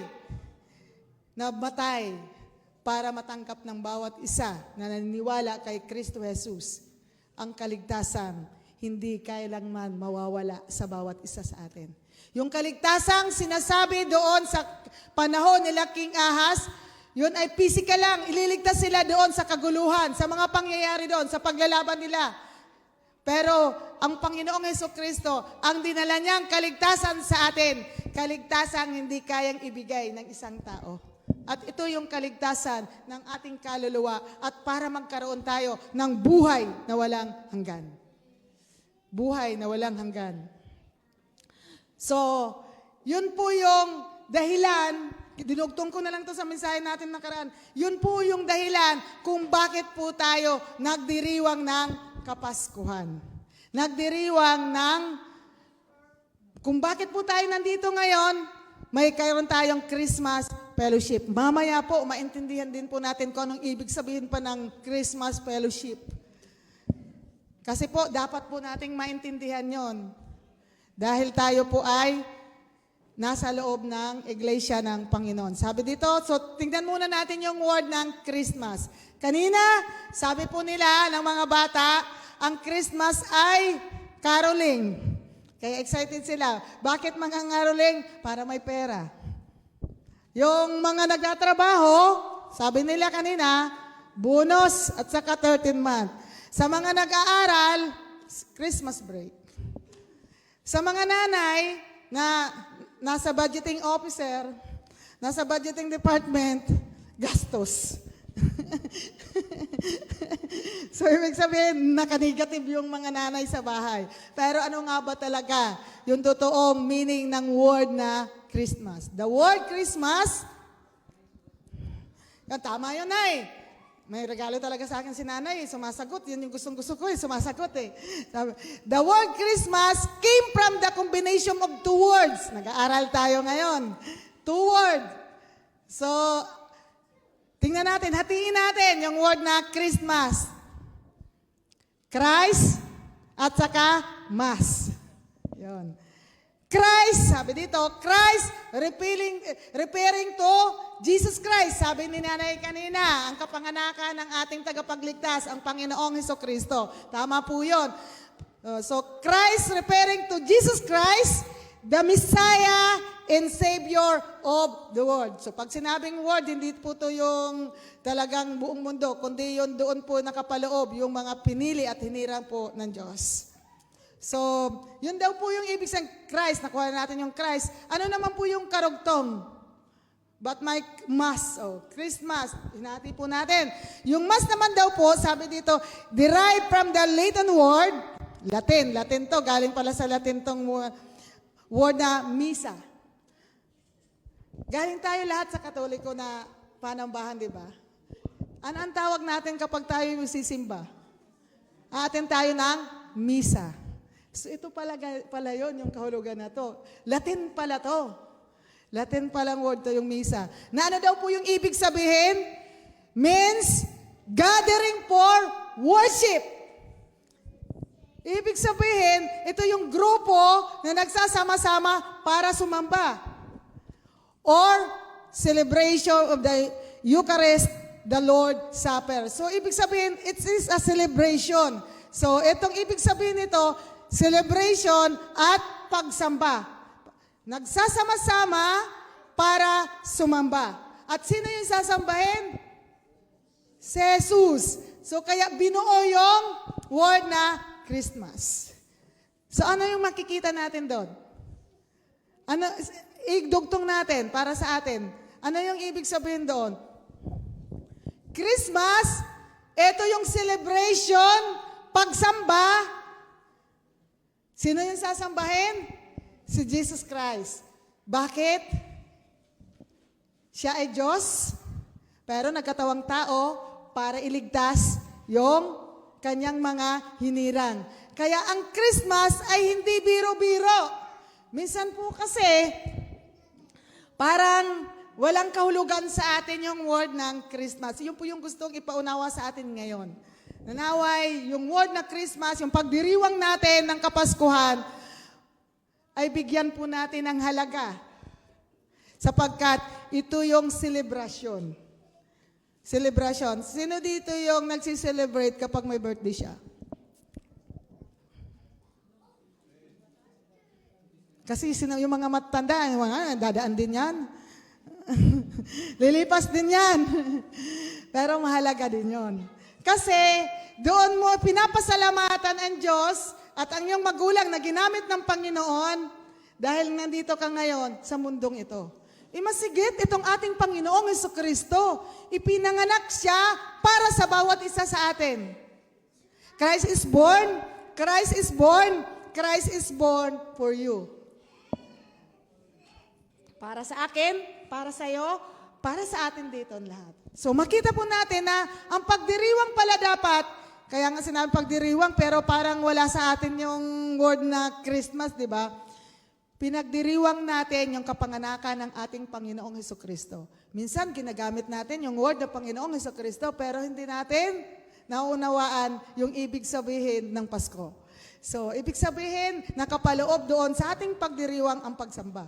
S2: namatay para matangkap ng bawat isa na naniniwala kay Kristo Jesus. Ang kaligtasan hindi kailanman mawawala sa bawat isa sa atin. Yung kaligtasang sinasabi doon sa panahon nila King Ahaz, yun ay physical lang. Ililigtas sila doon sa kaguluhan, sa mga pangyayari doon, sa paglalaban nila. Pero ang Panginoong Hesukristo, ang dinala niyang kaligtasan sa atin, kaligtasang hindi kayang ibigay ng isang tao. At ito yung kaligtasan ng ating kaluluwa at para magkaroon tayo ng buhay na walang hanggan. Buhay na walang hanggan. So, yun po yung dahilan, dinugtong ko na lang to sa mensahe natin nakaraan, yun po yung dahilan kung bakit po tayo nagdiriwang ng Kapaskuhan. Nagdiriwang ng, kung bakit po tayo nandito ngayon, may karoon tayong Christmas Fellowship. Mamaya po, maintindihan din po natin kung anong ibig sabihin pa ng Christmas Fellowship. Kasi po, dapat po nating maintindihan yon. Dahil tayo po ay nasa loob ng iglesia ng Panginoon. Sabi dito, so tingnan muna natin yung word ng Christmas. Kanina, sabi po nila ng mga bata, ang Christmas ay caroling. Kaya excited sila. Bakit mga caroling? Para may pera. Yung mga nagtatrabaho, sabi nila kanina, bonus at saka 13th month. Sa mga nag-aaral, Christmas break. Sa mga nanay na nasa budgeting officer, nasa budgeting department, gastos. So, ibig sabihin, naka-negative yung mga nanay sa bahay. Pero ano nga ba talaga yung totoong meaning ng word na Christmas? The word Christmas, yan, tama yun, Nay. May regalo talaga sa akin si nanay, sumasagot. Yun yung gustong-gusto ko, sumasagot eh. Sabi, the word Christmas came from the combination of two words. Nag-aaral tayo ngayon. Two words. So, tingnan natin, hatiin natin yung word na Christmas. Christ at saka Mass. Yun. Christ, sabi dito, Christ referring to Jesus Christ. Sabi ni nanay kanina, ang kapanganakan ng ating tagapagligtas, ang Panginoong Hesukristo. Tama po yun. So, Christ referring to Jesus Christ, the Messiah and Savior of the world. So, pag sinabing world, hindi po to yung talagang buong mundo, kundi yun doon po nakapaloob yung mga pinili at hinirang po ng Diyos. So, yun daw po yung ibig sabihin, Christ, nakuha natin yung Christ. Ano naman po yung karugtong? But my Mass, Christmas, hinati po natin. Yung Mass naman daw po, sabi dito, derived from the Latin word, Latin to, galing pala sa Latin tong word na misa. Galing tayo lahat sa Katoliko na panambahan, di ba? Ano ang tawag natin kapag tayo sisimba? Atin tayo ng misa. So ito pala yun, yung kahulugan na to. Latin pala to. Latin palang word to yung misa. Na ano daw po yung ibig sabihin? Means gathering for worship. Ibig sabihin, ito yung grupo na nagsasama-sama para sumamba. Or celebration of the Eucharist, the Lord's Supper. So ibig sabihin, it is a celebration. So itong ibig sabihin nito, celebration at pagsamba. Nagsasama-sama para sumamba. At sino yung sasambahin? Si Jesus. So kaya binuo yung word na Christmas. So ano yung makikita natin doon? Ano, igdugtong natin para sa atin. Ano yung ibig sabihin doon? Christmas, ito yung celebration, pagsamba. Sino yung sasambahin? Si Jesus Christ. Bakit? Siya ay Diyos, pero nagkatawang tao para iligtas yung kanyang mga hinirang. Kaya ang Christmas ay hindi biro-biro. Minsan po kasi, parang walang kahulugan sa atin yung word ng Christmas. Yun po yung gustong ipaunawa sa atin ngayon. Nanaway, yung word na Christmas, yung pagdiriwang natin ng Kapaskuhan, ay bigyan po natin ng halaga. Sapagkat ito yung celebration. Celebration. Sino dito yung nagsiselebrate kapag may birthday siya? Kasi yung mga matanda, yung mga dadaan din yan. Lilipas din yan. Pero mahalaga din yon. Kasi doon mo pinapasalamatan ang Diyos at ang iyong magulang na ginamit ng Panginoon dahil nandito ka ngayon sa mundong ito. Masigit itong ating Panginoong Hesukristo. Ipinanganak siya para sa bawat isa sa atin. Christ is born, Christ is born, Christ is born for you. Para sa akin, para sa iyo, para sa atin dito lahat. So makita po natin na ang pagdiriwang pala dapat, kaya nga sinabi pagdiriwang pero parang wala sa atin yung word na Christmas, di ba? Pinagdiriwang natin yung kapanganakan ng ating Panginoong Hesukristo. Minsan ginagamit natin yung word ng Panginoong Hesukristo pero hindi natin naunawaan yung ibig sabihin ng Pasko. So ibig sabihin, nakapaloob doon sa ating pagdiriwang ang pagsamba.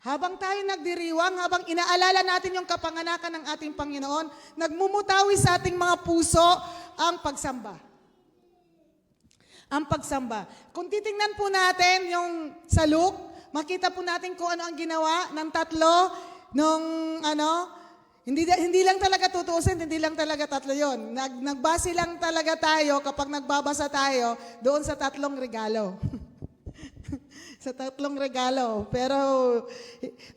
S2: Habang tayo nagdiriwang, habang inaalala natin yung kapanganakan ng ating Panginoon, nagmumutawi sa ating mga puso ang pagsamba. Ang pagsamba. Kung titingnan po natin yung sa Luke, makita po natin kung ano ang ginawa ng tatlo, hindi lang talaga tutuusin, hindi lang talaga tatlo yon. Nagbase lang talaga tayo kapag nagbabasa tayo doon sa tatlong regalo. Sa tatlong regalo. Pero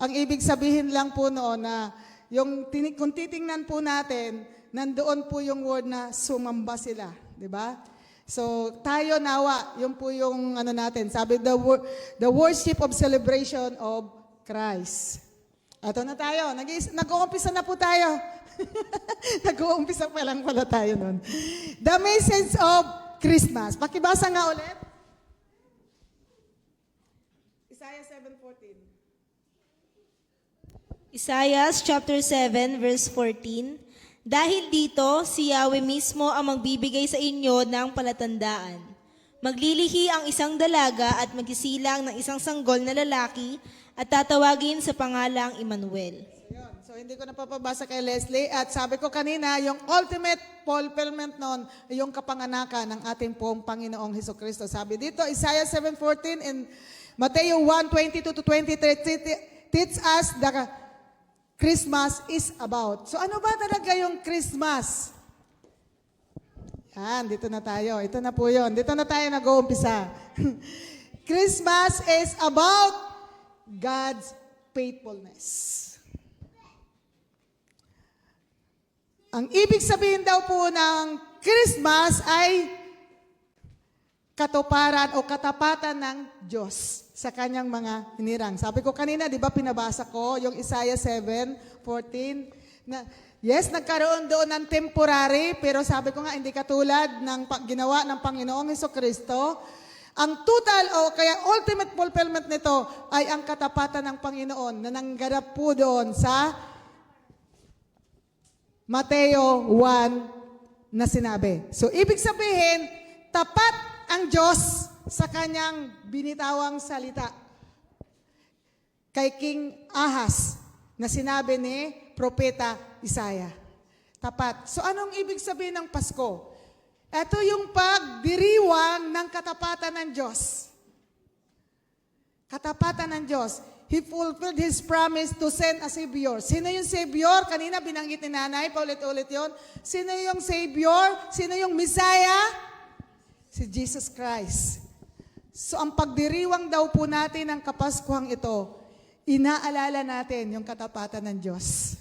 S2: ang ibig sabihin lang po noon na kung titingnan po natin, nandoon po yung word na sumamba sila. Di ba? So tayo nawa, yun po yung natin. Sabi, the worship of celebration of Christ. Ato na tayo. Nag-uumpisa na po tayo. Nag-uumpisa pa lang pala tayo nun. The message of Christmas. Pakibasa nga ulit. Isaiah 7:14.
S1: Isaiah chapter 7 verse 14. Dahil dito, si Yahweh mismo ang magbibigay sa inyo ng palatandaan. Maglilihi ang isang dalaga at magsisilang ng isang sanggol na lalaki at tatawagin sa pangalang Emmanuel.
S2: Yun. So hindi ko napapabasa kay Leslie. At sabi ko kanina, yung ultimate fulfillment nun, yung kapanganakan ng ating pong Panginoong Hesukristo. Sabi dito, Isaiah 7:14 and Matthew 1:22 to 23 teach us the Christmas is about. So ano ba talaga yung Christmas? Yan, dito na tayo. Ito na po yun. Dito na tayo nag-uumpisa. Christmas is about God's faithfulness. Ang ibig sabihin daw po ng Christmas ay katuparan o katapatan ng Diyos sa kanyang mga hinirang. Sabi ko kanina, di ba pinabasa ko yung Isaiah 7:14 na yes, nagkaroon doon ng temporary, pero sabi ko nga, hindi katulad ng ginawa ng Panginoong Hesukristo. Ang total o kaya ultimate fulfillment nito ay ang katapatan ng Panginoon na nangganap po doon sa Mateo 1 na sinabi. So, ibig sabihin, tapat ang Diyos sa kanyang binitawang salita. Kay King Ahaz na sinabi ni Propeta Isaiah. Tapat. So anong ibig sabihin ng Pasko? Ito yung pagdiriwang ng katapatan ng Diyos. Katapatan ng Diyos. He fulfilled His promise to send a Savior. Sino yung Savior? Kanina binanggit ni Nanay, paulit-ulit yun. Sino yung Savior? Sino yung Messiah? Si Jesus Christ. So ang pagdiriwang daw po natin ng Kapaskuhang ito, inaalala natin yung katapatan ng Diyos.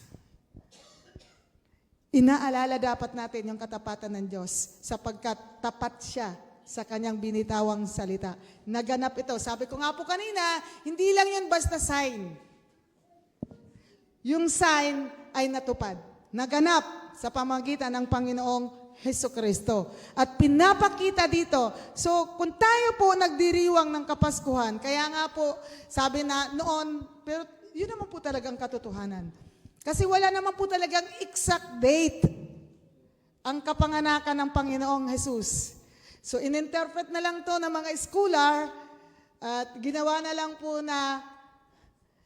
S2: Inaalala dapat natin yung katapatan ng Diyos sapagkat tapat siya sa kanyang binitawang salita. Naganap ito. Sabi ko nga po kanina, hindi lang yun basta sign. Yung sign ay natupad. Naganap sa pamagitan ng Panginoong Hesukristo. At pinapakita dito. So, kung tayo po nagdiriwang ng Kapaskuhan, kaya nga po, sabi na noon, pero yun naman po talagang katotohanan. Kasi wala naman po talagang exact date ang kapanganakan ng Panginoong Jesus. So, ininterpret na lang to ng mga scholar at ginawa na lang po na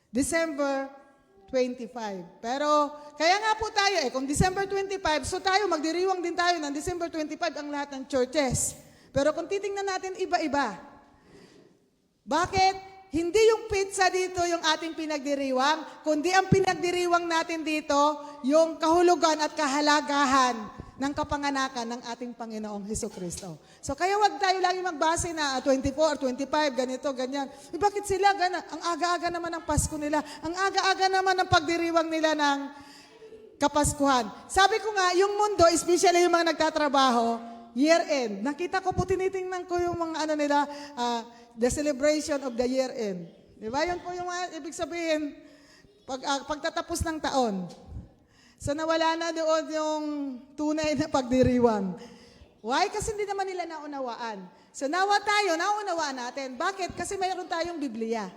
S2: December 25. Pero, kaya nga po tayo kung December 25, so tayo, magdiriwang din tayo ng December 25 ang lahat ng churches. Pero kung titingnan natin, iba-iba. Bakit? Hindi yung pizza dito yung ating pinagdiriwang, kundi ang pinagdiriwang natin dito, yung kahulugan at kahalagahan ng kapanganakan ng ating Panginoong Hesukristo. So kaya wag tayo lagi magbase na 24 or 25, ganito, ganyan. Bakit sila gana? Ang aga-aga naman ng Pasko nila. Ang aga-aga naman ng pagdiriwang nila ng Kapaskuhan. Sabi ko nga, yung mundo, especially yung mga nagtatrabaho, year-end. Nakita ko po, tinitingnan ko yung mga ano nila, the celebration of the year-end. Di ba? Yun po yung ibig sabihin, pagtatapos ng taon. So nawala na doon yung tunay na pagdiriwang. Why? Kasi hindi naman nila naunawaan. So naunawaan natin. Bakit? Kasi mayroon tayong Biblia.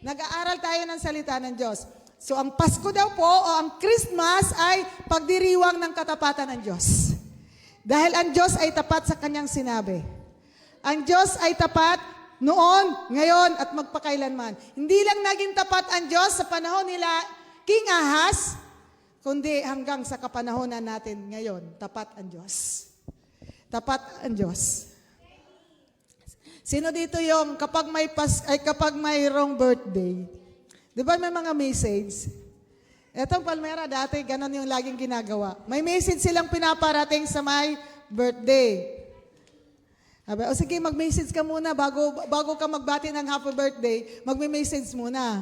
S2: Nag-aaral tayo ng salita ng Diyos. So ang Pasko daw po o ang Christmas ay pagdiriwang ng katapatan ng Diyos. Dahil ang Diyos ay tapat sa kanyang sinabi. Ang Diyos ay tapat noon, ngayon, at magpakailanman. Hindi lang naging tapat ang Diyos sa panahon nila King Ahaz, kundi hanggang sa kapanahonan natin ngayon, tapat ang Diyos. Tapat ang Diyos. Sino dito yung kapag mayroong birthday, di ba may mga message? Etong Palmera dati, ganon yung laging ginagawa. May message silang pinaparating sa may birthday. Sabi, sige, mag-message ka muna bago ka magbati ng happy birthday, mag-message muna.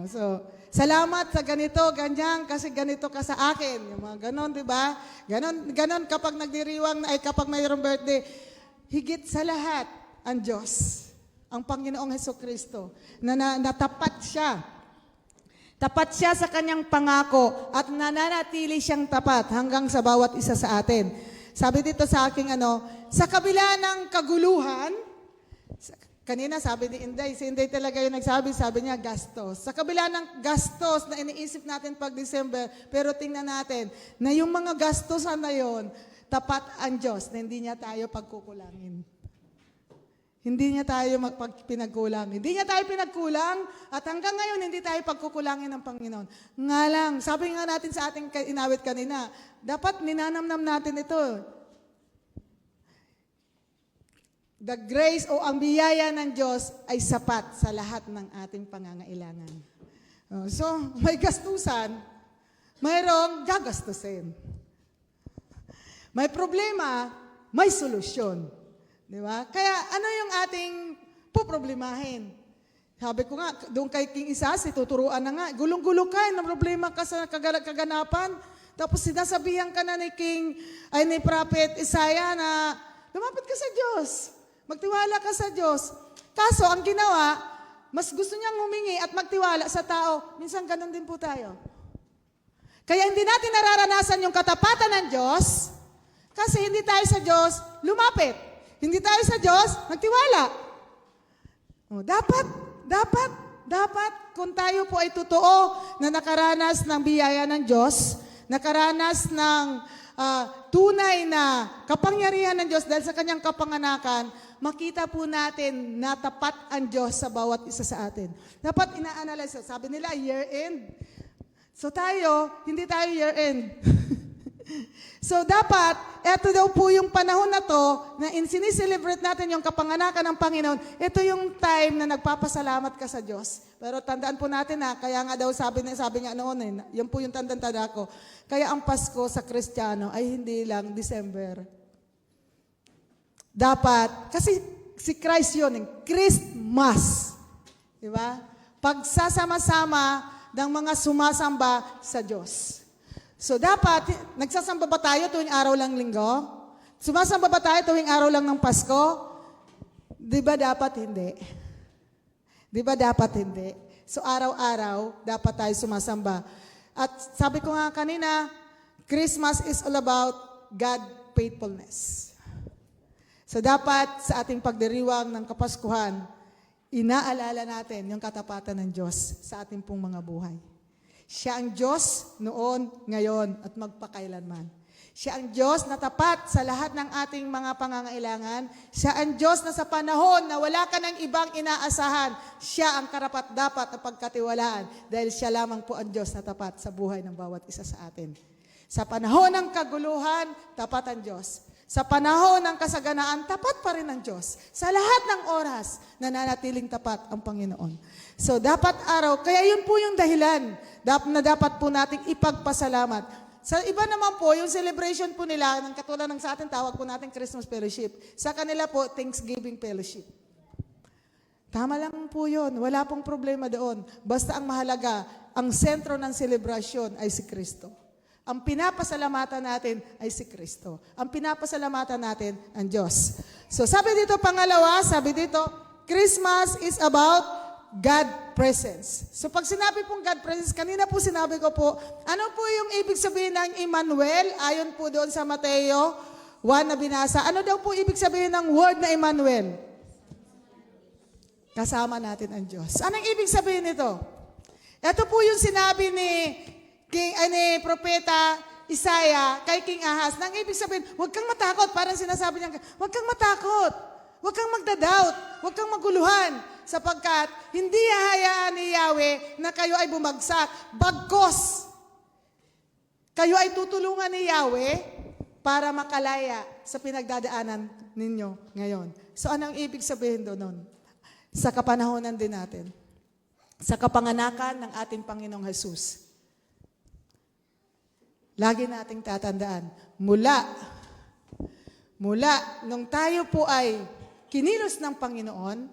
S2: So, salamat sa ganito, ganyan, kasi ganito ka sa akin. Yung mga ganon, di ba? Ganon kapag nagdiriwang, kapag mayroong birthday, higit sa lahat, ang Diyos, ang Panginoong Hesukristo, na natapat siya. Tapat siya sa kanyang pangako at nananatili siyang tapat hanggang sa bawat isa sa atin. Sabi dito sa aking sa kabila ng kaguluhan, kanina sabi ni Inday, si Inday talaga yung nagsabi, sabi niya gastos. Sa kabila ng gastos na iniisip natin pag December, pero tingnan natin na yung mga gastosan na yon, tapat ang Diyos na hindi niya tayo pagkukulangin. Hindi niya tayo pinagkulang. Hindi niya tayo pinagkulang at hanggang ngayon hindi tayo pagkukulangin ng Panginoon. Nga lang, sabi nga natin sa ating inawit kanina, dapat ninanamnam natin ito. The grace o ang biyaya ng Diyos ay sapat sa lahat ng ating pangangailangan. So, may gastusan, mayroong gagastusin. May problema, may solusyon. Di ba? Kaya ano yung ating poproblemahin? Sabi ko nga, doon kay King Isas, tuturuan na nga, gulong-gulo ka, ng problema ka sa kaganapan. Tapos sinasabihan ka na ni Prophet Isaiah na, lumapit ka sa Diyos, magtiwala ka sa Diyos. Kaso, ang ginawa, mas gusto niyang humingi at magtiwala sa tao. Minsan ganun din po tayo. Kaya hindi natin nararanasan yung katapatan ng Diyos kasi hindi tayo sa Diyos lumapit. Hindi tayo sa Diyos nagtiwala. Dapat, kung tayo po ay totoo na nakaranas ng biyaya ng Diyos, nakaranas ng tunay na kapangyarihan ng Diyos dahil sa kanyang kapanganakan, makita po natin na tapat ang Diyos sa bawat isa sa atin. Dapat ina-analyze. Sabi nila, year-end. So tayo, hindi tayo year-end. So dapat, eto daw po yung panahon na to, na sinicelebrate natin yung kapanganakan ng Panginoon, ito yung time na nagpapasalamat ka sa Diyos. Pero tandaan po natin kaya nga daw sabi nga noon, yan po yung tanda ko, kaya ang Pasko sa Kristiyano ay hindi lang December. Dapat, kasi si Christ yun, Christmas. Di ba? Pagsasama-sama ng mga sumasamba sa Diyos. So dapat, nagsasamba ba tayo tuwing araw lang linggo? Sumasamba ba tayo tuwing araw lang ng Pasko? Di ba dapat hindi? Di ba dapat hindi? So araw-araw, dapat tayo sumasamba. At sabi ko nga kanina, Christmas is all about God faithfulness. So dapat sa ating pagdiriwang ng Kapaskuhan, inaalala natin yung katapatan ng Diyos sa ating pong mga buhay. Siya ang Diyos noon, ngayon, at magpakailanman. Siya ang Diyos na tapat sa lahat ng ating mga pangangailangan. Siya ang Diyos na sa panahon na wala ka ng ibang inaasahan, siya ang karapat-dapat na pagkatiwalaan dahil siya lamang po ang Diyos na tapat sa buhay ng bawat isa sa atin. Sa panahon ng kaguluhan, tapat ang Diyos. Sa panahon ng kasaganaan, tapat pa rin ang Diyos. Sa lahat ng oras, nananatiling tapat ang Panginoon. So, dapat araw, kaya yun po yung dahilan na dapat po nating ipagpasalamat. Sa iba naman po, yung celebration po nila, ng katulad ng sa atin, tawag po natin Christmas Fellowship. Sa kanila po, Thanksgiving Fellowship. Tama lang po yun. Wala pong problema doon. Basta ang mahalaga, ang sentro ng selebrasyon ay si Kristo. Ang pinapasalamatan natin ay si Kristo. Ang pinapasalamatan natin ang Diyos. So sabi dito pangalawa, sabi dito, Christmas is about God presence. So pag sinabi pong God presence, kanina po sinabi ko po, ano po yung ibig sabihin ng Emmanuel? Ayon po doon sa Mateo 1 na binasa. Ano daw po ibig sabihin ng word na Emmanuel? Kasama natin ang Diyos. Anong ibig sabihin nito? Ito po yung sinabi ni Propeta Isaiah kay King Ahaz. Nang ibig sabihin, huwag kang matakot. Parang sinasabi niya, huwag kang matakot. Huwag kang magda-doubt. Huwag kang maguluhan. Sapagkat hindi hahayaan ni Yahweh na kayo ay bumagsak. Bagkos, kayo ay tutulungan ni Yahweh para makalaya sa pinagdadaanan ninyo ngayon. So anong ibig sabihin doon? Sa kapanahonan din natin. Sa kapanganakan ng ating Panginoong Jesus. Lagi nating tatandaan, mula nung tayo po ay kinilos ng Panginoon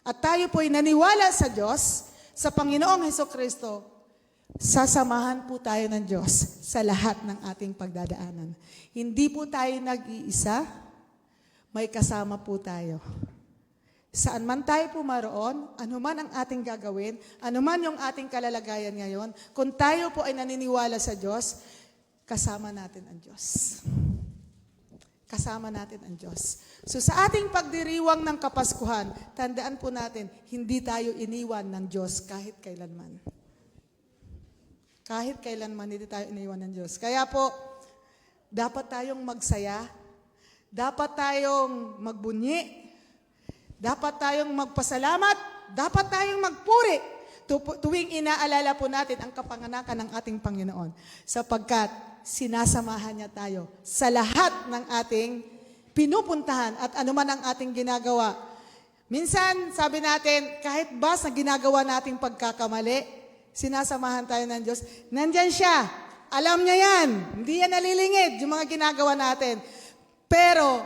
S2: at tayo po ay naniwala sa Diyos, sa Panginoong Hesukristo, sasamahan po tayo ng Diyos sa lahat ng ating pagdadaanan. Hindi po tayo nag-iisa, may kasama po tayo. Saan man tayo pumaroon, anuman ang ating gagawin, anuman yung ating kalalagayan ngayon, kung tayo po ay naniniwala sa Diyos, kasama natin ang Diyos. Kasama natin ang Diyos. So sa ating pagdiriwang ng Kapaskuhan, tandaan po natin, hindi tayo iniwan ng Diyos kahit kailanman. Kahit kailanman, hindi tayo iniwan ng Diyos. Kaya po, dapat tayong magsaya, dapat tayong magbunyi, Dapat tayong magpasalamat, dapat tayong magpuri tuwing inaalala po natin ang kapanganakan ng ating Panginoon. Sapagkat sinasamahan niya tayo sa lahat ng ating pinupuntahan at anuman ang ating ginagawa. Minsan, sabi natin, kahit ba sa ginagawa nating pagkakamali, sinasamahan tayo ng Diyos. Nandyan siya. Alam niya yan. Hindi yan nalilingid, yung mga ginagawa natin. Pero,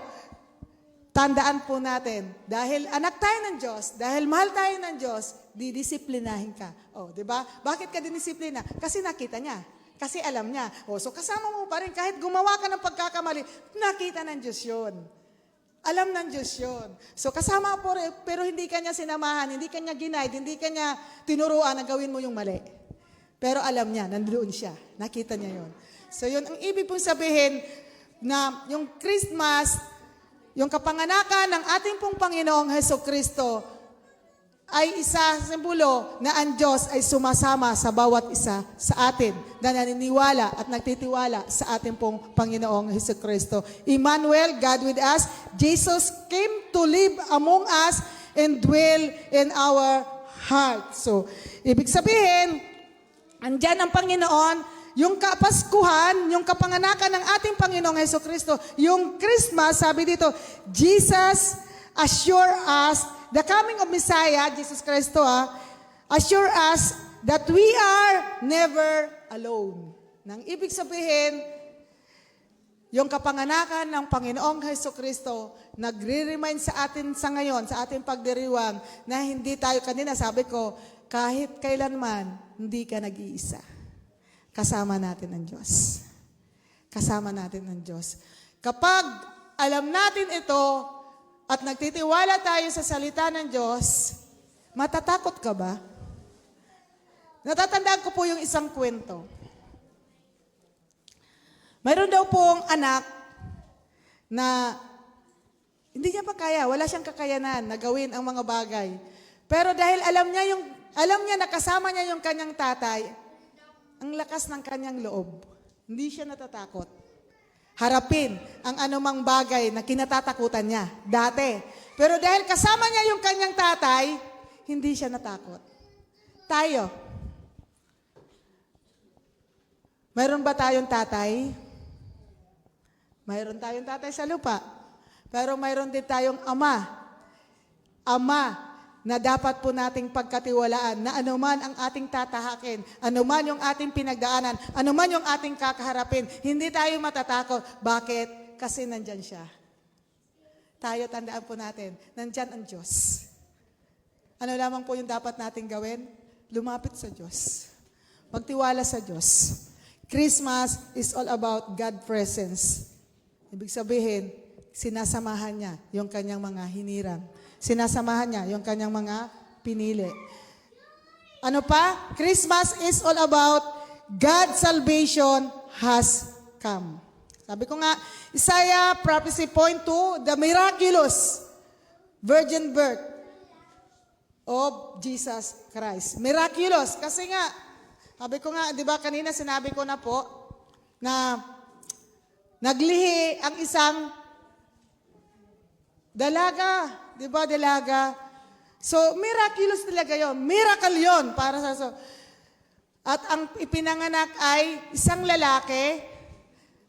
S2: tandaan po natin, dahil anak tayo ng Diyos, dahil mahal tayo ng Diyos, didisiplinahin ka. O, di ba? Bakit ka dinisiplina? Kasi nakita niya. Kasi alam niya. O, so kasama mo pa rin, kahit gumawa ka ng pagkakamali, nakita ng Diyos yun. Alam ng Diyos yun. So kasama po rin, pero hindi ka niya sinamahan, hindi ka niya ginaid, hindi ka niya tinuruan na gawin mo yung mali. Pero alam niya, nandoon siya. Nakita niya yun. So yun, ang ibig pong sabihin na yung Christmas, yung kapanganakan ng ating pong Panginoong Hesukristo ay isa simbolo na ang Diyos ay sumasama sa bawat isa sa atin na naniniwala at nagtitiwala sa ating pong Panginoong Hesukristo. Emmanuel, God with us, Jesus came to live among us and dwell in our hearts. So, ibig sabihin, andyan ang Panginoon, yung Kapaskuhan, yung kapanganakan ng ating Panginoong Hesukristo, yung Christmas, sabi dito, Jesus assure us, the coming of Messiah, Jesus Christo, assure us that we are never alone. Nang ibig sabihin, yung kapanganakan ng Panginoong Hesukristo, nagre-remind sa atin sa ngayon, sa ating pagdiriwang, na hindi tayo, kanina sabi ko, kahit kailanman, hindi ka nag-iisa. Kasama natin ang Diyos. Kasama natin ang Diyos. Kapag alam natin ito, at nagtitiwala tayo sa salita ng Diyos, matatakot ka ba? Natatandaan ko po yung isang kwento. Mayroon daw pong anak na hindi niya pa kaya, wala siyang kakayanan na gawin ang mga bagay. Pero dahil alam niya na kasama niya yung kanyang tatay, ang lakas ng kanyang loob. Hindi siya natatakot. Harapin ang anumang bagay na kinatatakutan niya dati. Pero dahil kasama niya yung kanyang tatay, hindi siya natakot. Tayo. Mayroon ba tayong tatay? Mayroon tayong tatay sa lupa. Pero mayroon din tayong ama. Ama na dapat po nating pagkatiwalaan na anuman ang ating tatahakin, anuman yung ating pinagdaanan, anuman yung ating kakaharapin, hindi tayo matatakot. Bakit? Kasi nandyan siya. Tayo, tandaan po natin, nandyan ang Diyos. Ano lamang po yung dapat nating gawin? Lumapit sa Diyos. Magtiwala sa Diyos. Christmas is all about God's presence. Ibig sabihin, sinasamahan niya yung kanyang mga hinirang. Sinasamahan niya yung kanyang mga pinili. Ano pa? Christmas is all about God's salvation has come. Sabi ko nga, Isaiah prophecy point to the miraculous virgin birth of Jesus Christ. Miraculous. Kasi nga, sabi ko nga, di ba kanina sinabi ko na po, na naglihi ang isang dalaga. Di ba, dalaga? So, miraculous talaga yun. Miracle yun. Para sa At ang ipinanganak ay isang lalaki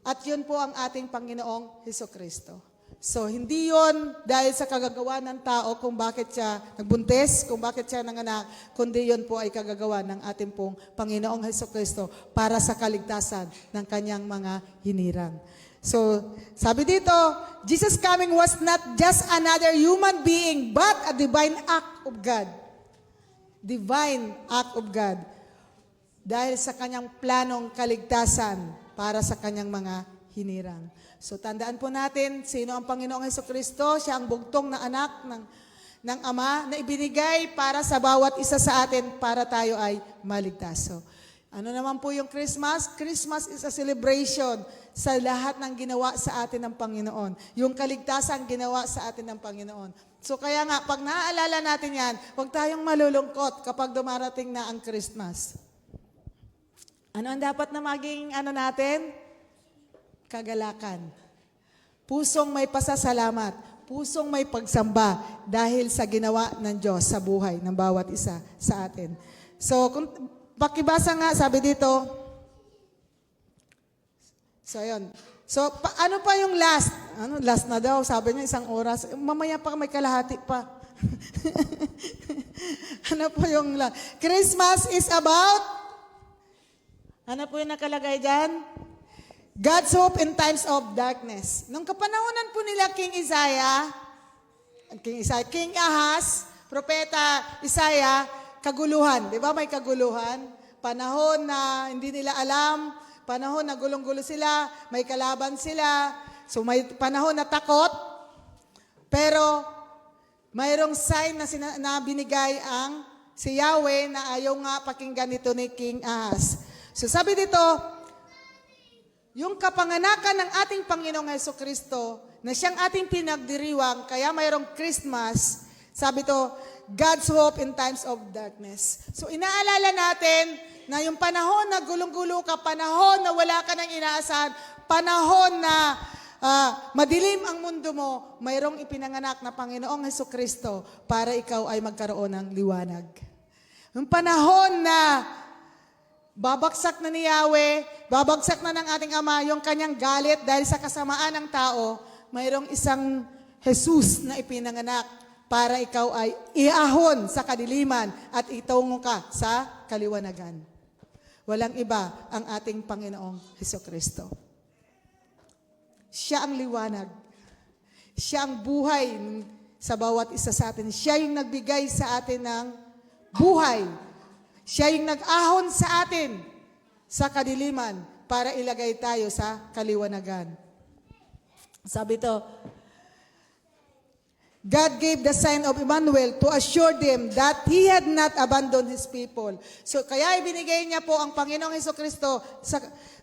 S2: at yun po ang ating Panginoong Hesukristo. So, hindi yun dahil sa kagagawa ng tao kung bakit siya nagbuntis, kung bakit siya nanganak, kundi yun po ay kagagawa ng ating pong Panginoong Hesukristo para sa kaligtasan ng kanyang mga hinirang. So, sabi dito, Jesus coming was not just another human being, but a divine act of God. Divine act of God. Dahil sa kanyang planong kaligtasan para sa kanyang mga hinirang. So, tandaan po natin, sino ang Panginoong Hesukristo? Siya ang bugtong na anak ng Ama na ibinigay para sa bawat isa sa atin para tayo ay maligtas. So, ano naman po yung Christmas? Christmas is a celebration sa lahat ng ginawa sa atin ng Panginoon. Yung kaligtasan ginawa sa atin ng Panginoon. So kaya nga, pag naaalala natin yan, huwag tayong malulungkot kapag dumarating na ang Christmas. Ano ang dapat na maging natin? Kagalakan. Pusong may pasasalamat. pusong may pagsamba dahil sa ginawa ng Diyos sa buhay ng bawat isa sa atin. So, kung pakibasa nga, sabi dito, so ayun. So, ano pa yung last? Last na daw, sabi niya 1 oras. Mamaya pa may kalahati pa. Ano po yung last? Christmas is about? Ano po yung nakalagay dyan? God's hope in times of darkness. Nung kapanahonan po nila King Ahaz, Propeta Isaiah, kaguluhan. Di ba may kaguluhan? Panahon na hindi nila alam, panahon na gulong-gulo sila, may kalaban sila, so may panahon na takot, pero mayroong sign na binigay ang si Yahweh na ayaw nga pakinggan ito ni King Ahaz. So sabi dito, yung kapanganakan ng ating Panginoong Hesukristo, na siyang ating pinagdiriwang, kaya mayroong Christmas, sabi to, God's hope in times of darkness. So inaalala natin na yung panahon na gulong-gulo ka, panahon na wala ka ng inaasahan, panahon na madilim ang mundo mo, mayroong ipinanganak na Panginoong Hesukristo para ikaw ay magkaroon ng liwanag. Yung panahon na babagsak na ni Yahweh, babagsak na ng ating Ama yung kanyang galit dahil sa kasamaan ng tao, mayroong isang Jesus na ipinanganak para ikaw ay iahon sa kadiliman at itungo ka sa kaliwanagan. Walang iba ang ating Panginoong Hesukristo. Siya ang liwanag. Siya ang buhay sa bawat isa sa atin. Siya yung nagbigay sa atin ng buhay. Siya yung nag-ahon sa atin sa kadiliman para ilagay tayo sa kaliwanagan. Sabi to, God gave the sign of Emmanuel to assure them that He had not abandoned His people. So kaya ibinigay niya po ang Panginoong Hesukristo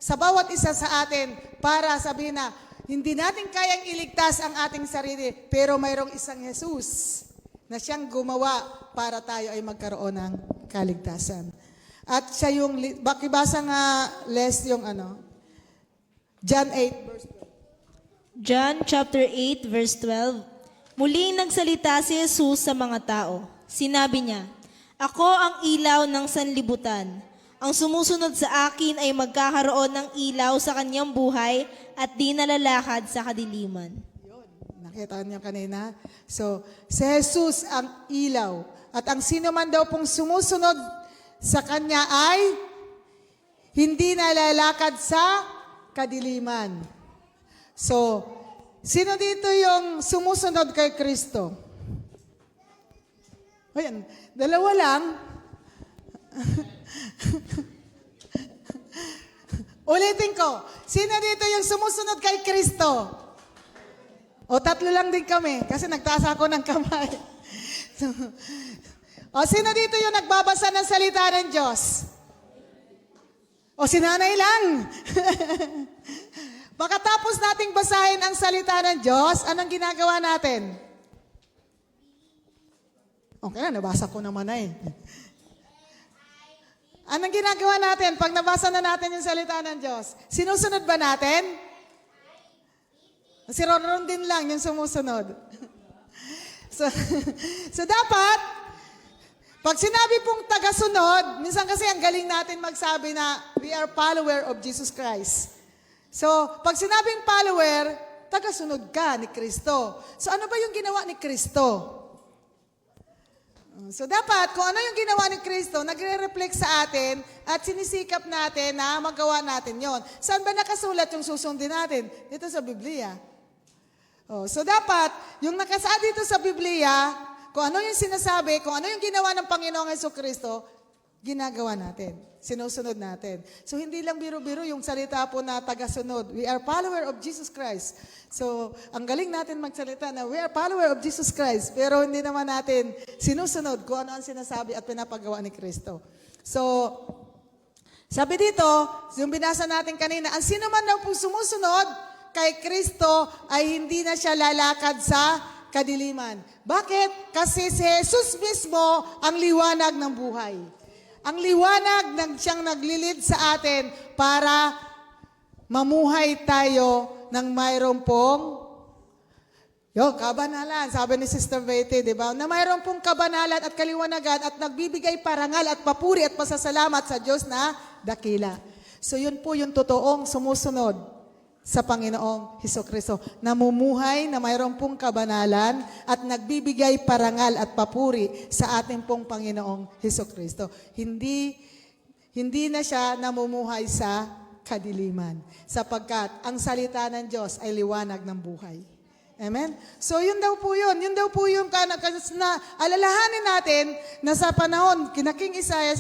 S2: sa bawat isa sa atin para sabihin na hindi natin kayang iligtas ang ating sarili, pero mayroong isang Jesus na siyang gumawa para tayo ay magkaroon ng kaligtasan. At siya yung, bakibasa nga Les yung John 8 verse 12.
S1: John chapter 8 verse 12. Muling nagsalita si Jesus sa mga tao. Sinabi niya, "Ako ang ilaw ng sanlibutan. Ang sumusunod sa akin ay magkakaroon ng ilaw sa kanyang buhay at di nalalakad sa kadiliman."
S2: Yun, nakita niyo kanina. So, si Jesus ang ilaw. At ang sino man daw pong sumusunod sa kanya ay hindi nalalakad sa kadiliman. So, sino dito yung sumusunod kay Kristo? Ayan, dalawa lang. Ulitin ko, sino dito yung sumusunod kay Kristo? O tatlo lang din kami, kasi nagtaas ako ng kamay. O sino dito yung nagbabasa ng salita ng Diyos? O si nanay lang. Pagkatapos nating basahin ang salita ng Diyos, anong ginagawa natin? Okay na, nabasa ko naman na eh. Anong ginagawa natin pag nabasa na natin yung salita ng Diyos? Sinusunod ba natin? Si Ron din lang yung sumusunod. So dapat, pag sinabi pong tagasunod, minsan kasi ang galing natin magsabi na we are follower of Jesus Christ. So, pag sinabing follower, tagasunod ka ni Kristo. So, ano ba yung ginawa ni Kristo? So, dapat, kung ano yung ginawa ni Kristo, nagre-reflect sa atin at sinisikap natin na magawa natin yon. Saan ba nakasulat yung susundin natin? Dito sa Biblia. So, dapat, yung nakasaad dito sa Biblia, kung ano yung sinasabi, kung ano yung ginawa ng Panginoong Hesukristo, ginagawa natin. Sinusunod natin. So, hindi lang biro-biro yung salita po na tagasunod. We are follower of Jesus Christ. So, ang galing natin magsalita na we are follower of Jesus Christ, pero hindi naman natin sinusunod kung ano ang sinasabi at pinapagawa ni Kristo. So, sabi dito, yung binasa natin kanina, ang sino man daw po sumusunod kay Kristo ay hindi na siya lalakad sa kadiliman. Bakit? Kasi si Jesus mismo ang liwanag ng buhay. Ang liwanag ng siyang naglilid sa atin para mamuhay tayo ng mayroon pong Kabanalan, sabi ni Sister Betty, di ba? Na mayroon pong kabanalan at kaliwanagan at nagbibigay parangal at papuri at pasasalamat sa Diyos na dakila. So yun po yung totoong sumusunod sa Panginoong Hesukristo. Namumuhay na mayroon pong kabanalan at nagbibigay parangal at papuri sa ating pong Panginoong Hesukristo. Hindi na siya namumuhay sa kadiliman, sapagkat ang salita ng Diyos ay liwanag ng buhay. Amen? So yun daw po yun. Yun daw po yung na alalahanin natin na sa panahon, kina King Isaias,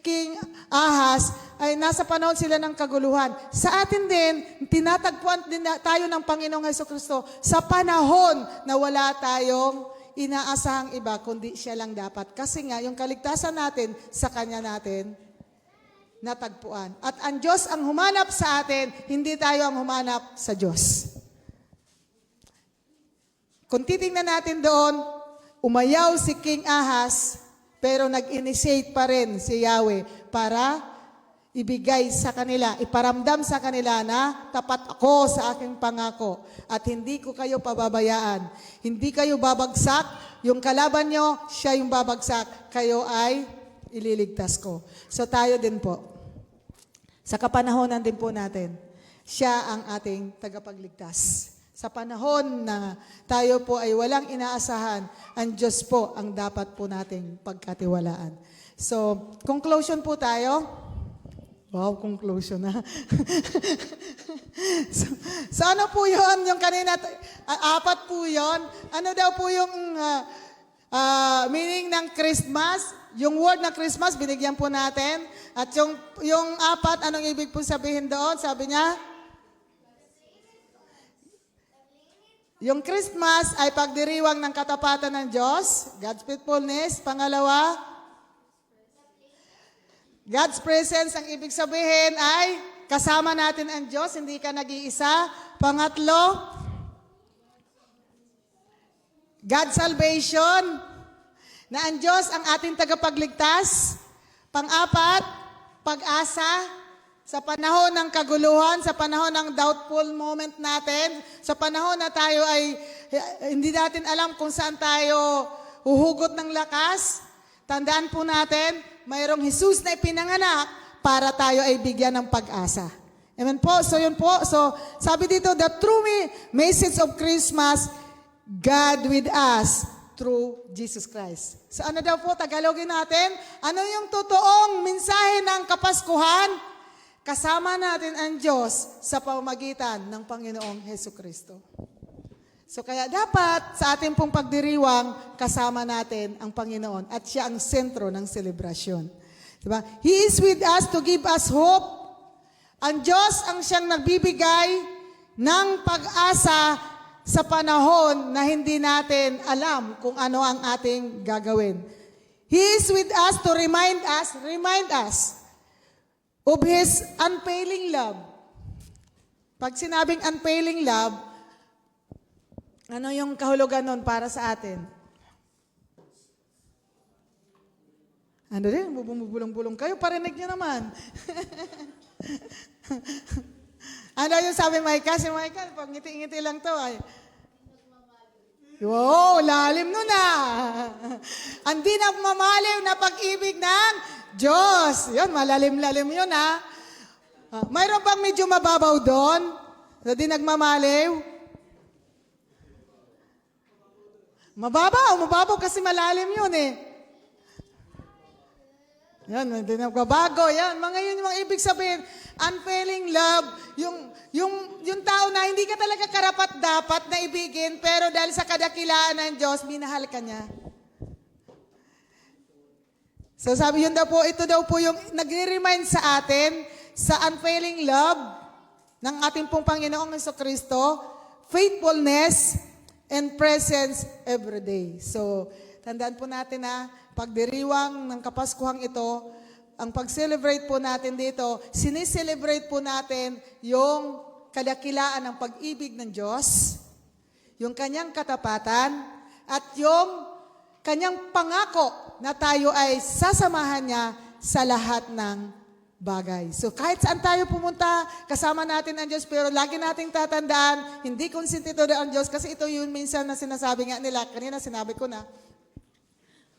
S2: King Ahaz, ay nasa panahon sila ng kaguluhan. Sa atin din, tinatagpuan din tayo ng Panginoong Hesukristo sa panahon na wala tayong inaasahang iba, kundi siya lang dapat. Kasi nga, yung kaligtasan natin, sa Kanya natin natagpuan. At ang Diyos ang humanap sa atin, hindi tayo ang humanap sa Diyos. Kung titingnan natin doon, umayaw si King Ahaz, pero nag-initiate pa rin si Yahweh para ibigay sa kanila, iparamdam sa kanila na tapat ako sa aking pangako at hindi ko kayo pababayaan. Hindi kayo babagsak, yung kalaban nyo, siya yung babagsak, kayo ay ililigtas ko. So tayo din po, sa kapanahonan din po natin, siya ang ating tagapagligtas. Sa panahon na tayo po ay walang inaasahan, ang Diyos po ang dapat po nating pagkatiwalaan. So, conclusion po tayo. Wow, conclusion na. so ano po yun? Yung kanina, apat po yun. Ano daw po yung meaning ng Christmas? Yung word na Christmas, binigyan po natin. At yung apat, anong ibig po sabihin doon? Sabi niya, yung Christmas ay pagdiriwang ng katapatan ng Diyos, God's faithfulness. Pangalawa, God's presence, ang ibig sabihin ay kasama natin ang Diyos, hindi ka nag-iisa. Pangatlo, God's salvation, na ang Diyos ang ating tagapagligtas. Pang-apat, pag-asa. Sa panahon ng kaguluhan, sa panahon ng doubtful moment natin, sa panahon na tayo ay hindi natin alam kung saan tayo huhugot ng lakas, tandaan po natin, mayroong Jesus na ipinanganak para tayo ay bigyan ng pag-asa. Amen po? So yun po. So sabi dito, the true message of Christmas, God with us through Jesus Christ. So ano daw po, Tagalogin natin? Ano yung totoong mensahe ng Kapaskuhan? Kasama natin ang Diyos sa pamamagitan ng Panginoong Hesukristo. So kaya dapat sa ating pong pagdiriwang, kasama natin ang Panginoon at siya ang sentro ng selebrasyon. Diba? He is with us to give us hope. Ang Diyos ang siyang nagbibigay ng pag-asa sa panahon na hindi natin alam kung ano ang ating gagawin. He is with us to remind us of His unfailing love. Pag sinabing unfailing love, ano yung kahulugan nun para sa atin? Ano rin? Bumubulong-bulong kayo, parinig nyo naman. Ano yung sabi Micah? Si Micah, pag ngiti-ngiti lang to ay, wow, lalim nun Ang di nagmamaliw na pag-ibig ng Diyos. Yun, malalim-lalim yun mayroon bang medyo mababaw doon? Na di nagmamaliw? Mababaw kasi malalim yun Yan, hindi nagbabago. Yan, yun yung mga ibig sabihin. Unfailing love, yung tao na hindi ka talaga karapat-dapat na ibigin, pero dahil sa kadakilaan ng Diyos, minahal ka niya. So sabi ito daw po yung nagre-remind sa atin sa unfailing love ng ating pong Panginoong Hesukristo, faithfulness and presence every day. So tandaan po natin pagdiriwang ng Kapaskuhang ito, ang pag-celebrate po natin dito, sineselebrate po natin yung kadakilaan ng pag-ibig ng Diyos, yung kanyang katapatan, at yung kanyang pangako na tayo ay sasamahan niya sa lahat ng bagay. So kahit saan tayo pumunta, kasama natin ang Diyos, pero lagi nating tatandaan, hindi konsentido ang Diyos, kasi ito yun minsan na sinasabi nga nila, kanina sinabi ko na,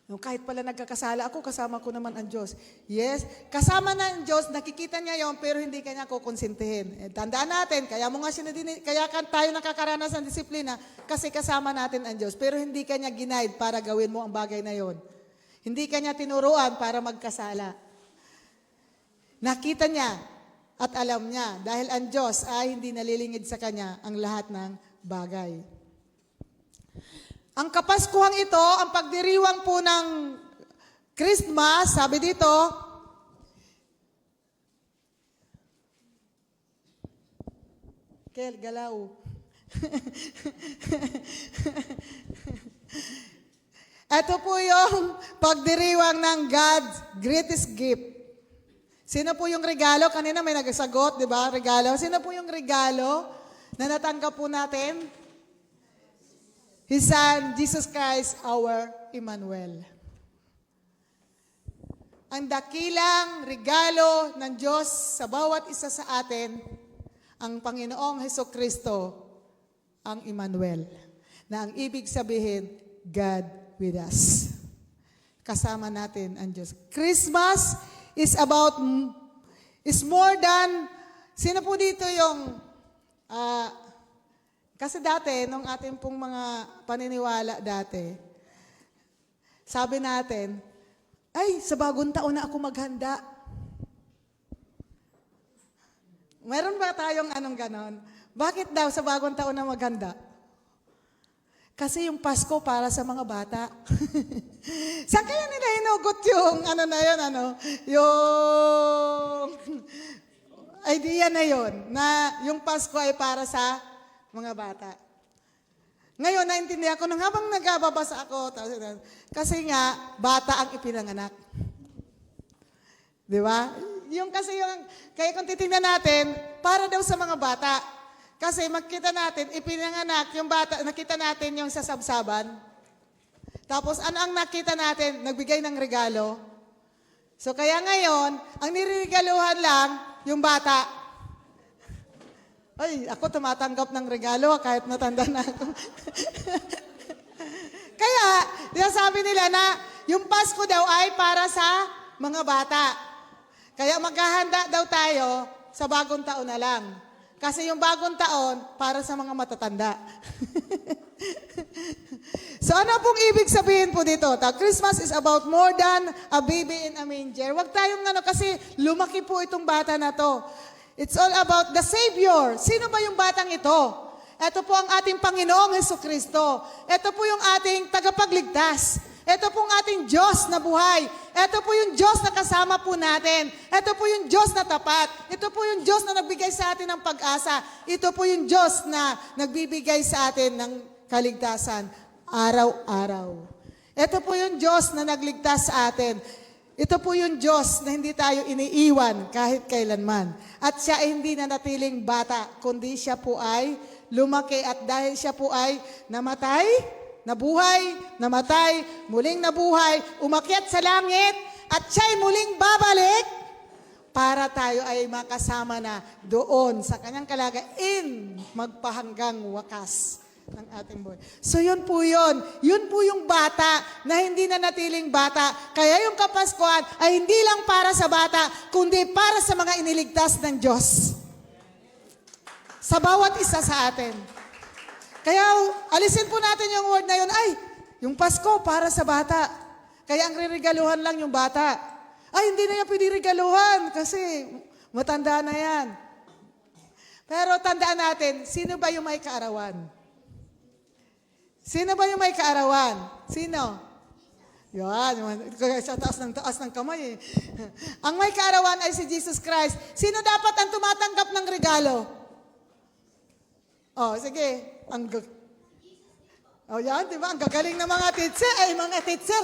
S2: yung kahit pala nagkakasala ako, kasama ko naman ang Diyos. Yes, kasama na ang Diyos, nakikita niya yon pero hindi kanya kukonsintihin. Tandaan natin, kaya mo nga kaya tayo nakakaranas ng disiplina, kasi kasama natin ang Diyos, pero hindi kanya ginaid para gawin mo ang bagay na yon. Hindi kanya tinuruan para magkasala. Nakita niya at alam niya, dahil ang Diyos ay hindi nalilingid sa kanya ang lahat ng bagay. Ang Kapaskuhang ito, ang pagdiriwang po ng Christmas, sabi dito, Kel, galaw. Ito po yung pagdiriwang ng God's greatest gift. Sino po yung regalo? Kanina may nagsagot, di ba? Regalo. Sino po yung regalo na natanggap po natin? His Son, Jesus Christ, our Emmanuel. Ang dakilang regalo ng Diyos sa bawat isa sa atin, ang Panginoong Hesukristo, ang Emmanuel, na ang ibig sabihin, God with us. Kasama natin ang Diyos. Christmas is more than, sino po dito yung, kasi dati, nung ating pong mga paniniwala dati, sabi natin, ay, sa bagong taon na ako maghanda. Meron ba tayong anong ganon? Bakit daw sa bagong taon na maghanda? Kasi yung Pasko para sa mga bata. Saan kaya nila hinugot yung yung idea na yon na yung Pasko ay para sa mga bata. Ngayon, naintindihan ko nung habang nagbabasa ako, kasi nga, bata ang ipinanganak. Di ba? Kaya kung titingnan natin, para daw sa mga bata. Kasi makita natin, ipinanganak yung bata, nakita natin yung sasabsaban. Tapos, ano ang nakita natin? Nagbigay ng regalo. So, kaya ngayon, ang niriregaluhan lang, yung bata. Ay, ako tumatanggap ng regalo kahit matanda na ako. Kaya, sabi nila na yung Pasko daw ay para sa mga bata. Kaya maghahanda daw tayo sa bagong taon na lang. Kasi yung bagong taon, para sa mga matatanda. So ano pong ibig sabihin po dito? Christmas is about more than a baby in a manger. Huwag tayong kasi lumaki po itong bata na to. It's all about the Savior. Sino ba yung batang ito? Ito po ang ating Panginoong Hesukristo. Ito po yung ating tagapagligtas. Ito po ang ating Diyos na buhay. Ito po yung Diyos na kasama po natin. Ito po yung Diyos na tapat. Ito po yung Diyos na nagbigay sa atin ng pag-asa. Ito po yung Diyos na nagbibigay sa atin ng kaligtasan araw-araw. Ito po yung Diyos na nagligtas sa atin. Ito po yung Diyos na hindi tayo iniiwan kahit kailanman. At siya ay hindi na natiling bata, kundi siya po ay lumaki at dahil siya po ay namatay, namatay, muling nabuhay, umakyat sa langit, at siya ay muling babalik para tayo ay makasama na doon sa kanyang kalagain magpahanggang wakas ng ating buhay. So yun po yun. Yun po yung bata na hindi na natiling bata. Kaya yung Kapaskuhan ay hindi lang para sa bata, kundi para sa mga iniligtas ng Diyos. Sa bawat isa sa atin. Kaya alisin po natin yung word na yun, ay, yung Pasko para sa bata. Kaya ang riregaluhan lang yung bata. Ay, hindi na yan pwede regaluhan kasi matanda na yan. Pero tandaan natin, sino ba yung may kaarawan? Sino ba yung may kaarawan? Sino? Yan, sa taas ng kamay eh. Ang may kaarawan ay si Jesus Christ. Sino dapat ang tumatanggap ng regalo? Oh, sige. Yan, di ba? Ang gagaling ng mga teacher. Ay, mga teacher.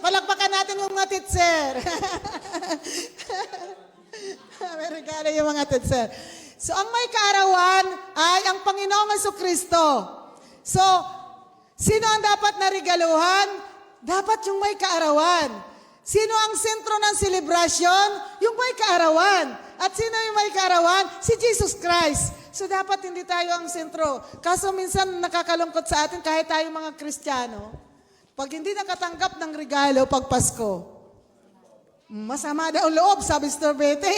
S2: Palakpakan natin yung mga teacher. May regalo yung mga teacher. So, ang may kaarawan ay ang Panginoong Hesukristo. So, sino ang dapat na regaluhan? Dapat yung may kaarawan. Sino ang sentro ng selebrasyon? Yung may kaarawan. At sino yung may kaarawan? Si Jesus Christ. So dapat hindi tayo ang sentro. Kaso minsan nakakalungkot sa atin kahit tayo mga Kristiyano, pag hindi nakatanggap ng regalo pag Pasko, masama daw ang loob, sabi Sister Bete.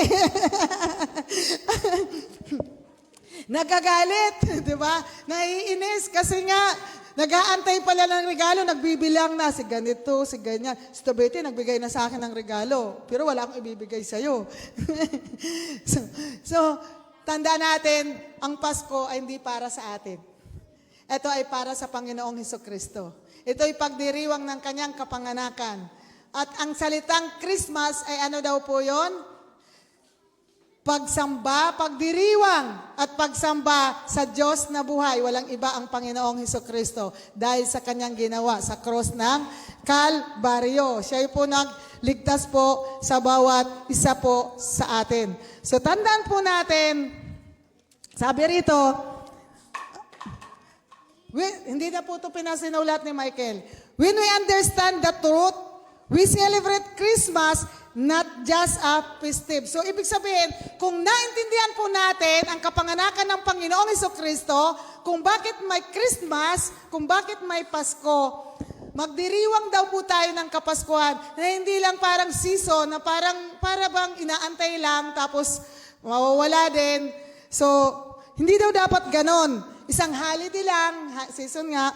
S2: Nagagalit, di ba? Naiinis kasi nga, nag-aantay pala ng regalo, nagbibilang na, si ganito, si ganyan. Sister Betty, nagbigay na sa akin ng regalo, pero wala akong ibibigay sa'yo. so, tanda natin, ang Pasko ay hindi para sa atin. Ito ay para sa Panginoong Hesukristo. Ito ay pagdiriwang ng kanyang kapanganakan. At ang salitang Christmas ay ano daw po yon? Pagsamba, pagdiriwang at pagsamba sa Diyos na buhay. Walang iba ang Panginoong Hesukristo dahil sa kanyang ginawa sa cross ng Kalbaryo. Siya po nagligtas po sa bawat isa po sa atin. So tandaan po natin, sabi rito, hindi na po ito pinasinulat ni Michael. When we understand the truth, we celebrate Christmas not just a festive. So, ibig sabihin, kung naintindihan po natin ang kapanganakan ng Panginoong Hesukristo, kung bakit may Christmas, kung bakit may Pasko, magdiriwang daw po tayo ng Kapaskuhan na hindi lang parang season, na para bang inaantay lang tapos mawawala din. So, hindi daw dapat ganon. Isang holiday lang, season nga,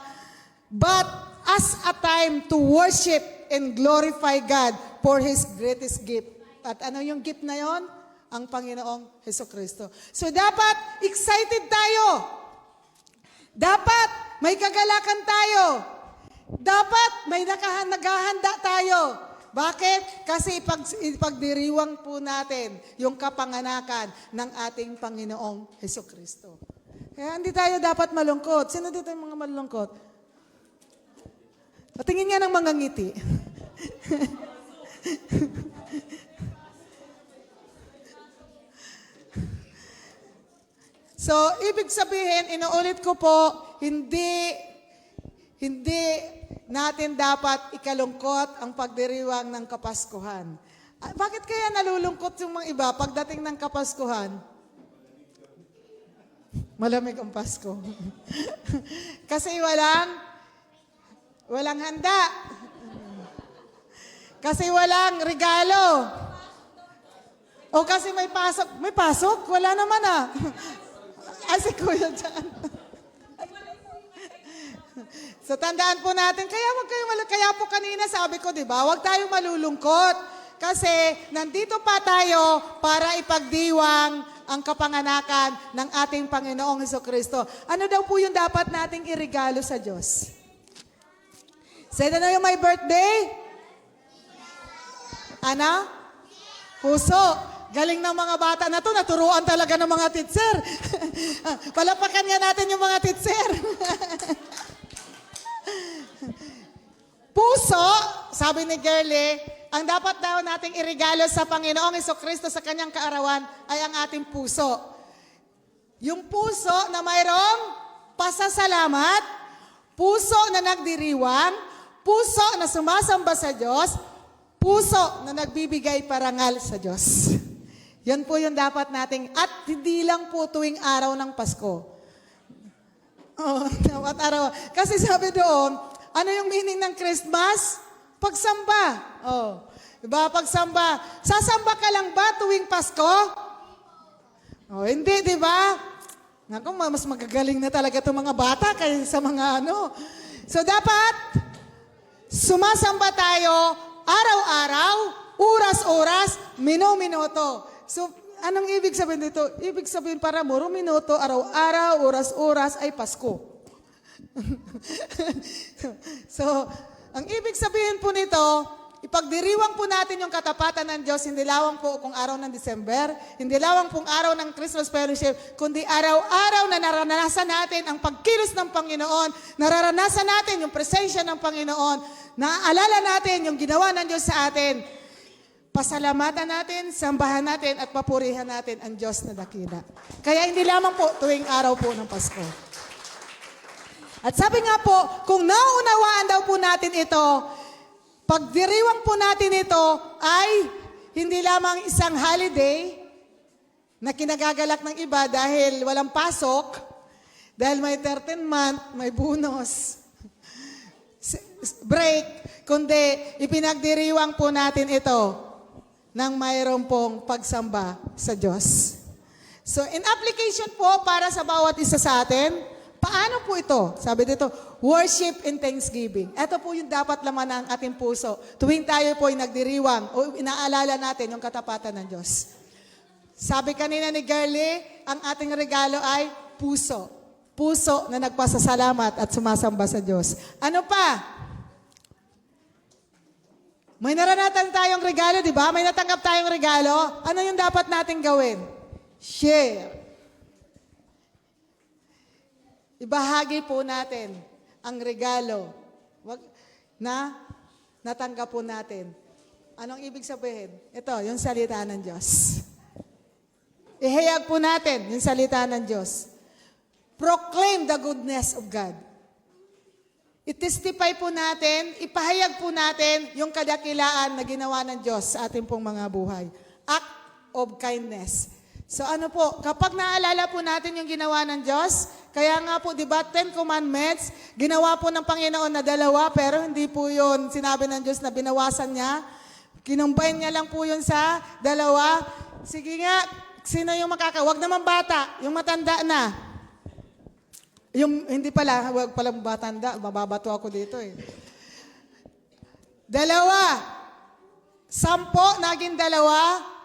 S2: but as a time to worship and glorify God for His greatest gift. At ano yung gift na yon? Ang Panginoong Hesukristo. So dapat excited tayo. Dapat may kagalakan tayo. Dapat may naghahanda tayo. Bakit? Kasi ipagdiriwang po natin yung kapanganakan ng ating Panginoong Hesukristo. Kaya hindi tayo dapat malungkot. Sino dito yung mga malungkot? Patingin nga ng mga ngiti. So, ibig sabihin, inuulit ko po, hindi natin dapat ikalungkot ang pagdiriwang ng Kapaskuhan. Bakit kaya nalulungkot yung mga iba pagdating ng Kapaskuhan? Malamig ang Pasko. Kasi walang handa. Kasi walang regalo. O kasi may pasok. May pasok? Wala naman ah. Ay, si Kuya dyan. So, tandaan po natin, kaya po kanina sabi ko, di ba, huwag tayong malulungkot. Kasi nandito pa tayo para ipagdiwang ang kapanganakan ng ating Panginoong Hesukristo. Ano daw po yung dapat nating irigalo sa Diyos? Say na yung my birthday? Ano? Puso. Galing ng mga bata na to, naturuan talaga ng mga teacher. Palapakan nga natin yung mga teacher. Puso, sabi ni Girlie, ang dapat daw nating irigalo sa Panginoong Hesukristo sa kanyang kaarawan ay ang ating puso. Yung puso na mayroong pasasalamat, puso na nagdiriwang, puso na sumasamba sa Diyos, puso na nagbibigay parangal sa Diyos. Yan po yung dapat nating, at hindi lang po tuwing araw ng Pasko. Oh, dapat araw. Kasi sabi doon, ano yung meaning ng Christmas? Pagsamba. Oh, diba? Pagsamba. Sasamba ka lang ba tuwing Pasko? Oh, hindi, di ba? Naku, mas magagaling na talaga itong mga bata kaysa sa mga ano. So, dapat sumasamba tayo araw-araw, oras-oras, minuto. So, anong ibig sabihin dito? Ibig sabihin para mo, minuto, araw-araw, oras-oras ay Pasko. So, ang ibig sabihin po nito, ipagdiriwang po natin yung katapatan ng Diyos, hindi lawang po kung araw ng December, hindi lawang pong araw ng Christmas fellowship, kundi araw-araw na naranasan natin ang pagkilos ng Panginoon, nararanasan natin yung presensya ng Panginoon, naaalala natin yung ginawa ng Diyos sa atin, pasalamatan natin, sambahan natin, at papurihan natin ang Diyos na dakila. Kaya hindi lamang po tuwing araw po ng Pasko. At sabi nga po, kung nauunawaan daw po natin ito, Pagdiriwang po natin ito ay hindi lamang isang holiday na kinagagalak ng iba dahil walang pasok, dahil may 13th month, may bonus, break, kundi ipinagdiriwang po natin ito ng mayroon pong pagsamba sa Diyos. So in application po para sa bawat isa sa atin, paano po ito? Sabi dito, worship and thanksgiving. Ito po yung dapat laman ng ating puso. Tuwing tayo po ay nagdiriwang o inaalala natin yung katapatan ng Diyos. Sabi kanina ni Girlie, ang ating regalo ay puso. Puso na nagpasasalamat at sumasamba sa Diyos. Ano pa? May naranatan tayong regalo, di ba? May natanggap tayong regalo. Ano yung dapat nating gawin? Share. Ibahagi po natin ang regalo na natanggap po natin. Anong ibig sabihin? Ito, yung salita ng Diyos. Ihayag po natin yung salita ng Diyos. Proclaim the goodness of God. I-testify po natin, ipahayag po natin yung kadakilaan na ginawa ng Diyos sa ating pong mga buhay. Act of kindness. So ano po, kapag naalala po natin yung ginawa ng Diyos, kaya nga po, di ba, 10 commandments, ginawa po ng Panginoon na 2, pero hindi po yun sinabi ng Diyos na binawasan niya. Kinumbine niya lang po yun sa 2. Sige nga, sino yung wag naman bata, yung matanda na. Yung, hindi pala, wag pala matanda, mababato ako dito eh. 2, 10, naging 2,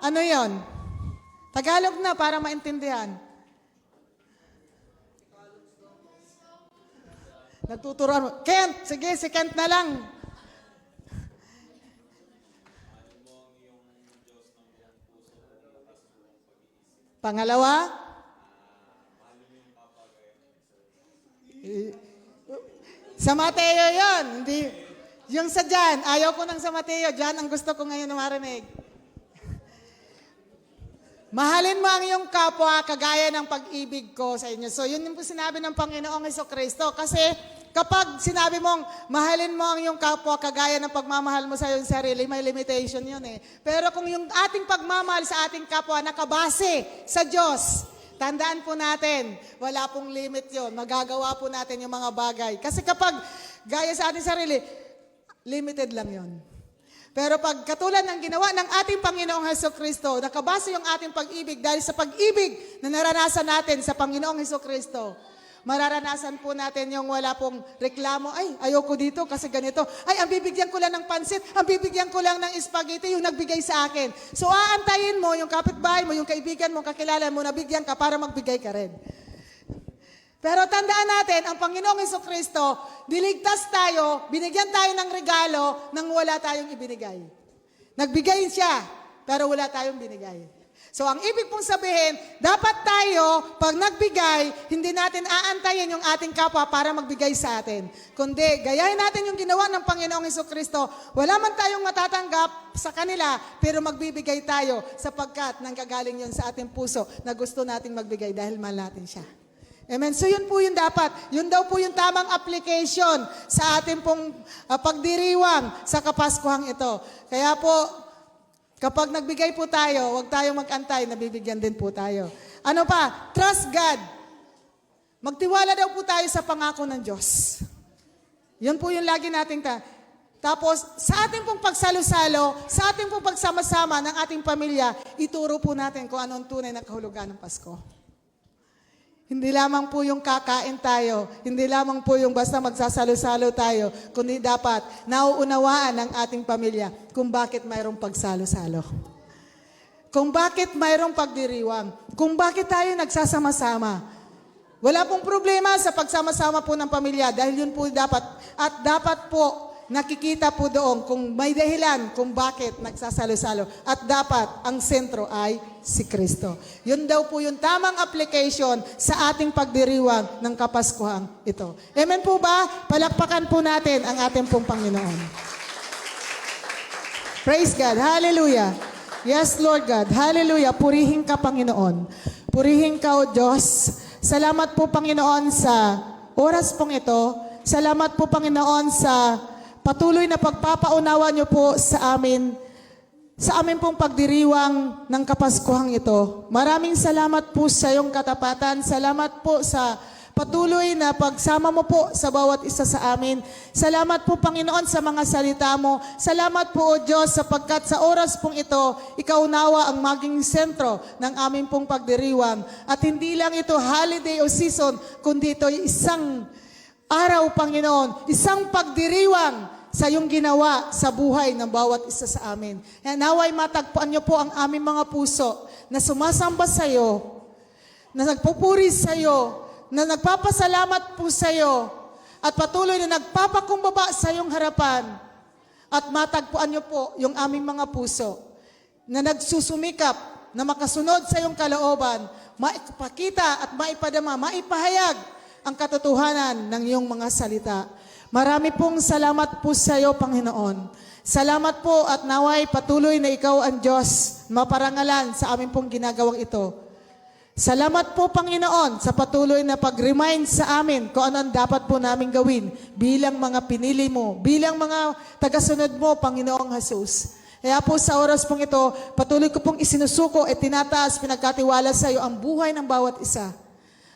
S2: ano yon? Tagalog na para maintindihan. Nagtuturuan mo. Kent, sige, si Kent na lang. Pangalawa? Sa Mateo yon, hindi. Yung sa John, ayaw ko nang sa Mateo. John, ang gusto ko ngayon na marinig. Mahalin mo ang iyong kapwa kagaya ng pag-ibig ko sa inyo. So, yun yung po sinabi ng Panginoong Hesukristo. Kasi kapag sinabi mong mahalin mo ang iyong kapwa kagaya ng pagmamahal mo sa iyong sarili, may limitation yun eh. Pero kung yung ating pagmamahal sa ating kapwa nakabase sa Diyos, tandaan po natin, wala pong limit yun. Magagawa po natin yung mga bagay. Kasi kapag gaya sa ating sarili, limited lang yun. Pero pag katulad ng ginawa ng ating Panginoong Hesukristo, nakabase yung ating pag-ibig dahil sa pag-ibig na naranasan natin sa Panginoong Hesukristo, mararanasan po natin yung wala pong reklamo, ay, ayoko dito kasi ganito. Ay, ang bibigyan ko lang ng pansit, ang bibigyan ko lang ng spaghetti, yung nagbigay sa akin. So, aantayin mo yung kapitbahay mo, yung kaibigan mo, kakilala mo, nabigyan ka para magbigay ka rin. Pero tandaan natin, ang Panginoong Hesukristo, diligtas tayo, binigyan tayo ng regalo nang wala tayong ibinigay. Nagbigay siya, pero wala tayong binigay. So ang ibig pong sabihin, dapat tayo, pag nagbigay, hindi natin aantayin yung ating kapwa para magbigay sa atin. Kundi, gayahin natin yung ginawa ng Panginoong Hesukristo. Wala man tayong matatanggap sa kanila, pero magbibigay tayo sapagkat nanggagaling yun sa ating puso na gusto nating magbigay dahil mahal natin siya. Amen. So yun po yung dapat. Yun daw po yung tamang application sa ating pong pagdiriwang sa Kapaskuhang ito. Kaya po, kapag nagbigay po tayo, huwag tayong mag-antay, nabibigyan din po tayo. Ano pa? Trust God. Magtiwala daw po tayo sa pangako ng Diyos. Yun po yung lagi nating Tapos, sa ating pong pagsalo-salo, sa ating pong pagsama-sama ng ating pamilya, ituro po natin kung anong tunay na kahulugan ng Pasko. Hindi lamang po yung kakain tayo, hindi lamang po yung basta magsasalo-salo tayo, kundi dapat nauunawaan ng ating pamilya kung bakit mayroong pagsalo-salo. Kung bakit mayroong pagdiriwang, kung bakit tayo nagsasama-sama. Wala pong problema sa pagsama-sama po ng pamilya dahil yun po dapat, at dapat po nakikita po doon kung may dahilan kung bakit nagsasalo-salo. At dapat ang sentro ay si Kristo. Yun daw po yung tamang application sa ating pagdiriwang ng Kapaskuhang ito. Amen po ba? Palakpakan po natin ang ating pong Panginoon. Praise God. Hallelujah. Yes, Lord God. Hallelujah. Purihin ka, Panginoon. Purihin ka, O Diyos. Salamat po, Panginoon, sa oras pong ito. Salamat po, Panginoon, sa patuloy na pagpapaunawa niyo po sa amin pong pagdiriwang ng Kapaskuhang ito. Maraming salamat po sa iyong katapatan. Salamat po sa patuloy na pagsama mo po sa bawat isa sa amin. Salamat po, Panginoon, sa mga salita mo. Salamat po, O Diyos, sapagkat sa oras pong ito, ikaw nawa ang maging sentro ng aming pong pagdiriwang. At hindi lang ito holiday o season, kundi ito isang araw, Panginoon, isang pagdiriwang sa iyong ginawa sa buhay ng bawat isa sa amin. Kaya naway matagpuan niyo po ang aming mga puso na sumasamba sa iyo, na nagpupuri sa iyo, na nagpapasalamat po sa iyo, at patuloy na nagpapakumbaba sa iyong harapan. At matagpuan niyo po yung aming mga puso na nagsusumikap na makasunod sa iyong kalooban, maipakita at maipadama, maipahayag ang katotohanan ng iyong mga salita. Marami pong salamat po sa iyo, Panginoon. Salamat po at naway patuloy na ikaw ang Diyos maparangalan sa aming pong ginagawang ito. Salamat po, Panginoon, sa patuloy na pag-remind sa amin kung ano ang dapat po namin gawin bilang mga pinili mo, bilang mga tagasunod mo, Panginoong Jesus. Kaya po sa oras pong ito, patuloy ko pong isinusuko at tinataas, pinagkatiwala sa iyo ang buhay ng bawat isa.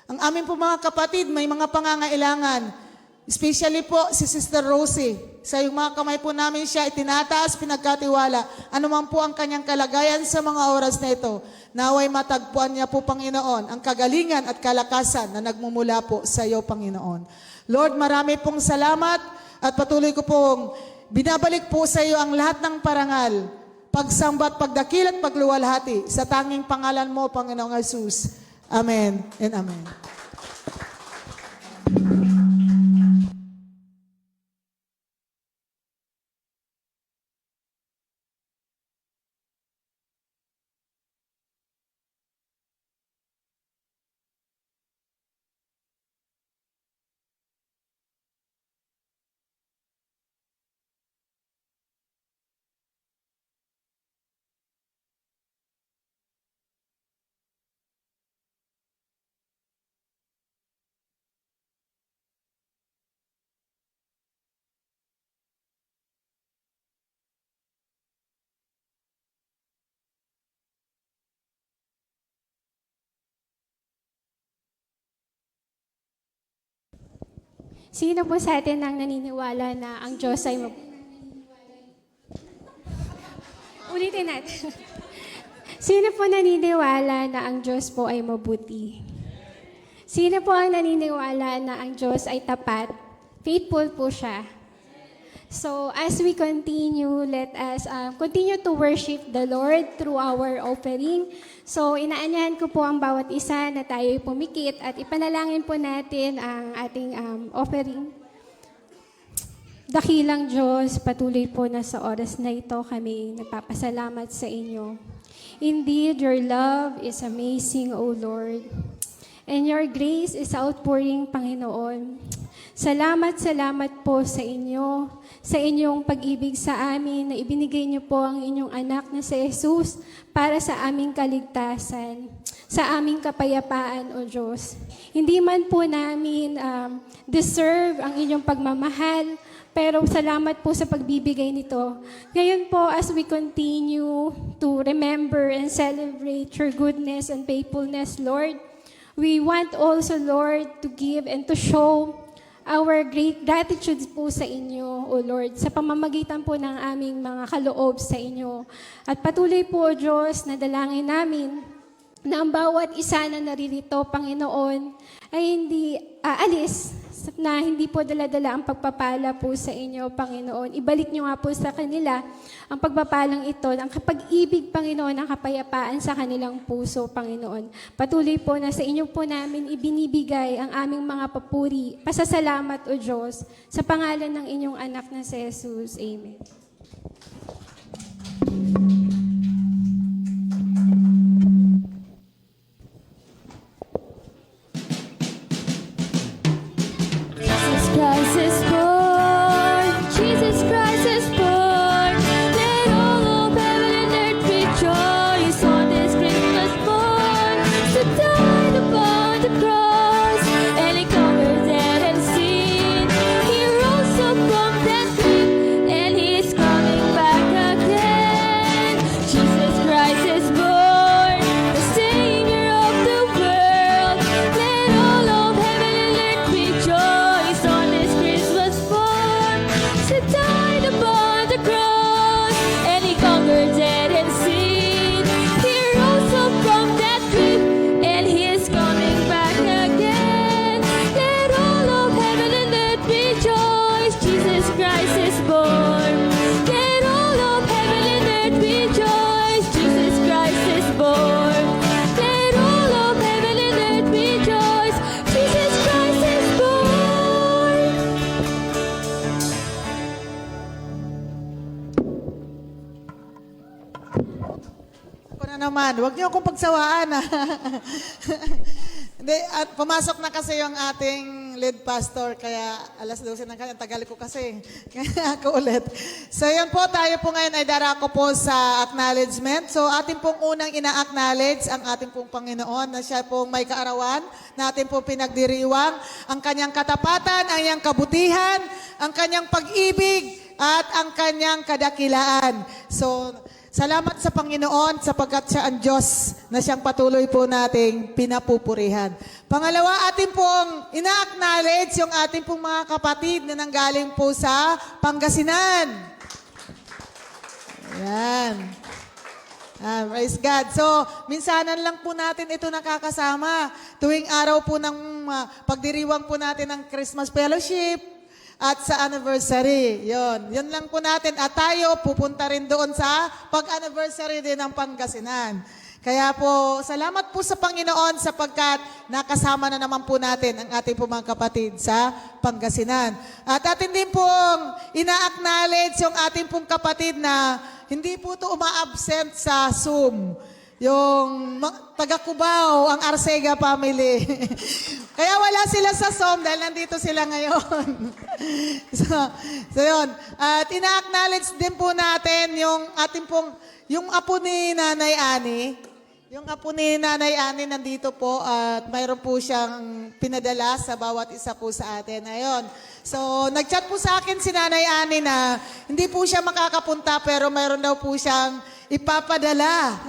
S2: Ang aming po mga kapatid, may mga pangangailangan. Especially po si Sister Rosie. Sa iyong mga kamay po namin siya itinataas, pinagkatiwala. Ano man po ang kanyang kalagayan sa mga oras na ito, naway matagpuan niya po, Panginoon, ang kagalingan at kalakasan na nagmumula po sa iyo, Panginoon. Lord, marami pong salamat at patuloy ko pong binabalik po sa iyo ang lahat ng parangal, pagsambat, pagdakil at pagluwalhati sa tanging pangalan mo, Panginoong Jesus. Amen and amen.
S3: Sino po sa atin ang naniniwala na ang Diyos ay Ulitin natin. Sino po naniniwala na ang Diyos po ay mabuti? Sino po ang naniniwala na ang Diyos ay tapat? Faithful po siya. So, as we continue, let us continue to worship the Lord through our offering. So, inaanyahan ko po ang bawat isa na tayo'y pumikit at ipanalangin po natin ang ating offering. Dakilang Diyos, patuloy po na sa oras na ito kami nagpapasalamat sa inyo. Indeed, your love is amazing, O Lord. And your grace is outpouring, Panginoon. Salamat po sa inyo, sa inyong pag-ibig sa amin na ibinigay niyo po ang inyong anak na si Jesus para sa aming kaligtasan, sa aming kapayapaan, O Diyos. Hindi man po namin deserve ang inyong pagmamahal, pero salamat po sa pagbibigay nito. Ngayon po, as we continue to remember and celebrate your goodness and faithfulness, Lord, we want also, Lord, to give and to show our great gratitude po sa inyo, O Lord, sa pamamagitan po ng aming mga kaloob sa inyo. At patuloy po, O Diyos, na dalangin namin na ang bawat isa na naririto, Panginoon, ay hindi aalis, na hindi po dala-dala ang pagpapala po sa inyo, Panginoon. Ibalik niyo nga po sa kanila ang pagpapalang ito, ang kapag-ibig, Panginoon, ang kapayapaan sa kanilang puso, Panginoon. Patuloy po na sa inyo po namin ibinibigay ang aming mga papuri. Pasasalamat, O Diyos, sa pangalan ng inyong anak na si Jesus. Amen.
S4: Christ is born, Jesus Christ is born. Let all of heaven and earth rejoice on this Christmas morn. So died upon the cross, and He conquered death and sin. He rose up from that grave,
S2: naman. Huwag niyo akong pagsawaan. Ha? Hindi, at pumasok na kasi yung ating lead pastor, kaya alas 12 ng kanya, tagal ko kasi. Kaya ako ulit. So yan po, tayo po ngayon ay darako po sa acknowledgement. So ating pong unang ina-acknowledge ang ating pong Panginoon na siya pong may kaarawan, na ating pong pinagdiriwang, ang kanyang katapatan, ang kanyang kabutihan, ang kanyang pag-ibig, at ang kanyang kadakilaan. So, salamat sa Panginoon sapagkat siya ang Diyos na siyang patuloy po nating pinapupurihan. Pangalawa, ating pong ina-acknowledge yung ating pong mga kapatid na nanggaling po sa Pangasinan. Ayan. Praise God. So, minsanan lang po natin ito nakakasama. Tuwing araw po ng pagdiriwang po natin ng Christmas Fellowship, at sa anniversary, yun lang po natin. At tayo pupunta rin doon sa pag-anniversary din ng Pangasinan. Kaya po, salamat po sa Panginoon sapagkat nakasama na naman po natin ang ating po mga kapatid sa Pangasinan. At atin din pong ina-acknowledge yung ating pong kapatid na hindi po ito uma-absent sa Zoom. Yung taga-Cubao, ang Arcega family. Kaya wala sila sa Zoom dahil nandito sila ngayon. so yun. At ina-acknowledge din po natin yung ating pong, yung apo ni Nanay Ani. Yung apo ni Nanay Ani nandito po at mayroon po siyang pinadala sa bawat isa po sa atin. Ayun. So, nag-chat po sa akin si Nanay Ani na hindi po siya makakapunta pero mayroon daw po siyang ipapadala.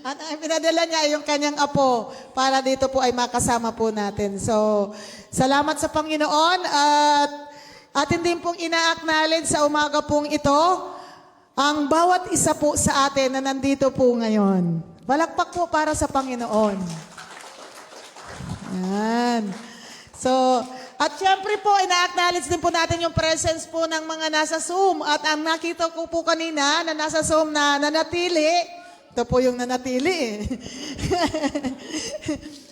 S2: At ang pinadala niya yung kanyang apo para dito po ay makasama po natin. So, salamat sa Panginoon at atin din pong ina-acknowledge sa umaga pong ito ang bawat isa po sa atin na nandito po ngayon. Palakpak po para sa Panginoon. Yan. So, at syempre po, ina-acknowledge din po natin yung presence po ng mga nasa Zoom. At ang nakita ko po kanina na nasa Zoom na nanatili, ito po yung nanatili.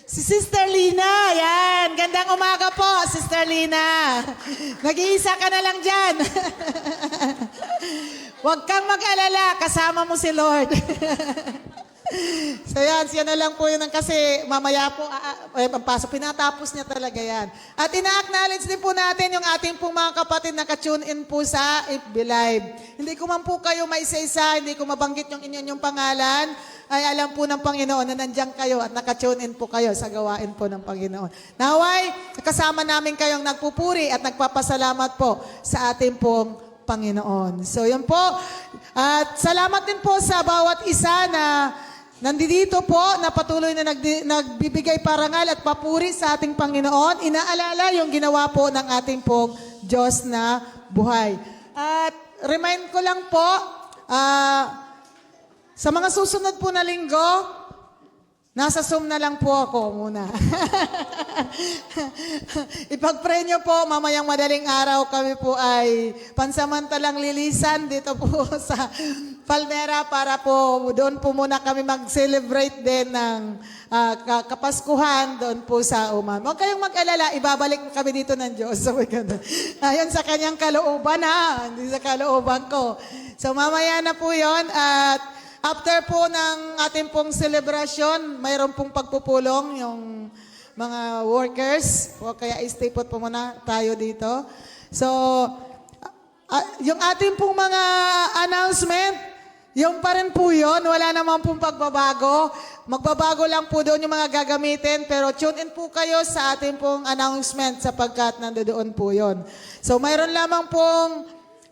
S2: Si Sister Lina, yan. Gandang umaga po, Sister Lina. Nag-iisa ka na lang dyan. Huwag kang mag-alala, kasama mo si Lord. So yan, siya na lang po yun kasi mamaya po, pasok, pinatapos niya talaga yan. At ina-acknowledge din po natin yung ating pong mga kapatid na ka-tune in po sa FB Live. Hindi ko man po kayo maisa-isa, hindi ko mabanggit yung inyong pangalan, ay alam po ng Panginoon na nandiyan kayo at naka-tune in po kayo sa gawain po ng Panginoon. Naway, kasama namin kayong nagpupuri at nagpapasalamat po sa ating pong Panginoon. So yun po, at salamat din po sa bawat isa na nandito po na patuloy na nagbibigay parangal at papuri sa ating Panginoon. Inaalala yung ginawa po ng ating pong Diyos na buhay. At remind ko lang po, sa mga susunod po na linggo, nasa Zoom na lang po ako muna. Ipag-pray nyo po, mamayang madaling araw kami po ay pansamantalang lilisan dito po sa Palmera para po doon po muna kami mag-celebrate din ng Kapaskuhan doon po sa Uman. Huwag kayong mag-alala, ibabalik kami dito ng Diyos. So, ayon sa kanyang kalooban ha, hindi sa kalooban ko. So mamaya na po yon at after po ng ating pong celebration, mayroon pong pagpupulong yung mga workers. O kaya stay put po muna tayo dito. So, yung ating pong mga announcement, yung pa rin po yun. Wala naman pong pagbabago. Magbabago lang po doon yung mga gagamitin. Pero tune in po kayo sa ating pong announcement sapagkat nandoon po yun. So, mayroon lamang pong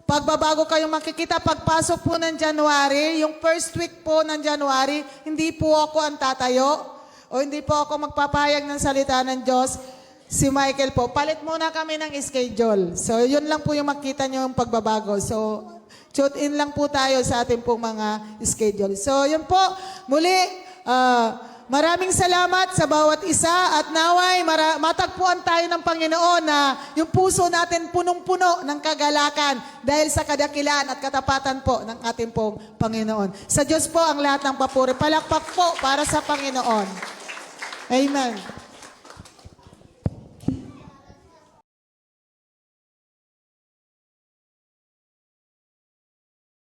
S2: pagbabago kayong makikita pagpasok po ng January, yung first week po ng January, hindi po ako ang tatayo o hindi po ako magpapahayag ng salita ng Diyos. Si Michael po, palit muna kami ng schedule. So, yun lang po yung makita nyo yung pagbabago. So, tune in lang po tayo sa ating pong mga schedule. So, yun po, muli, maraming salamat sa bawat isa at naway matagpuan tayo ng Panginoon na yung puso natin punong-puno ng kagalakan dahil sa kadakilaan at katapatan po ng ating pong Panginoon. Sa Diyos po ang lahat ng papuri. Palakpak po para sa Panginoon. Amen.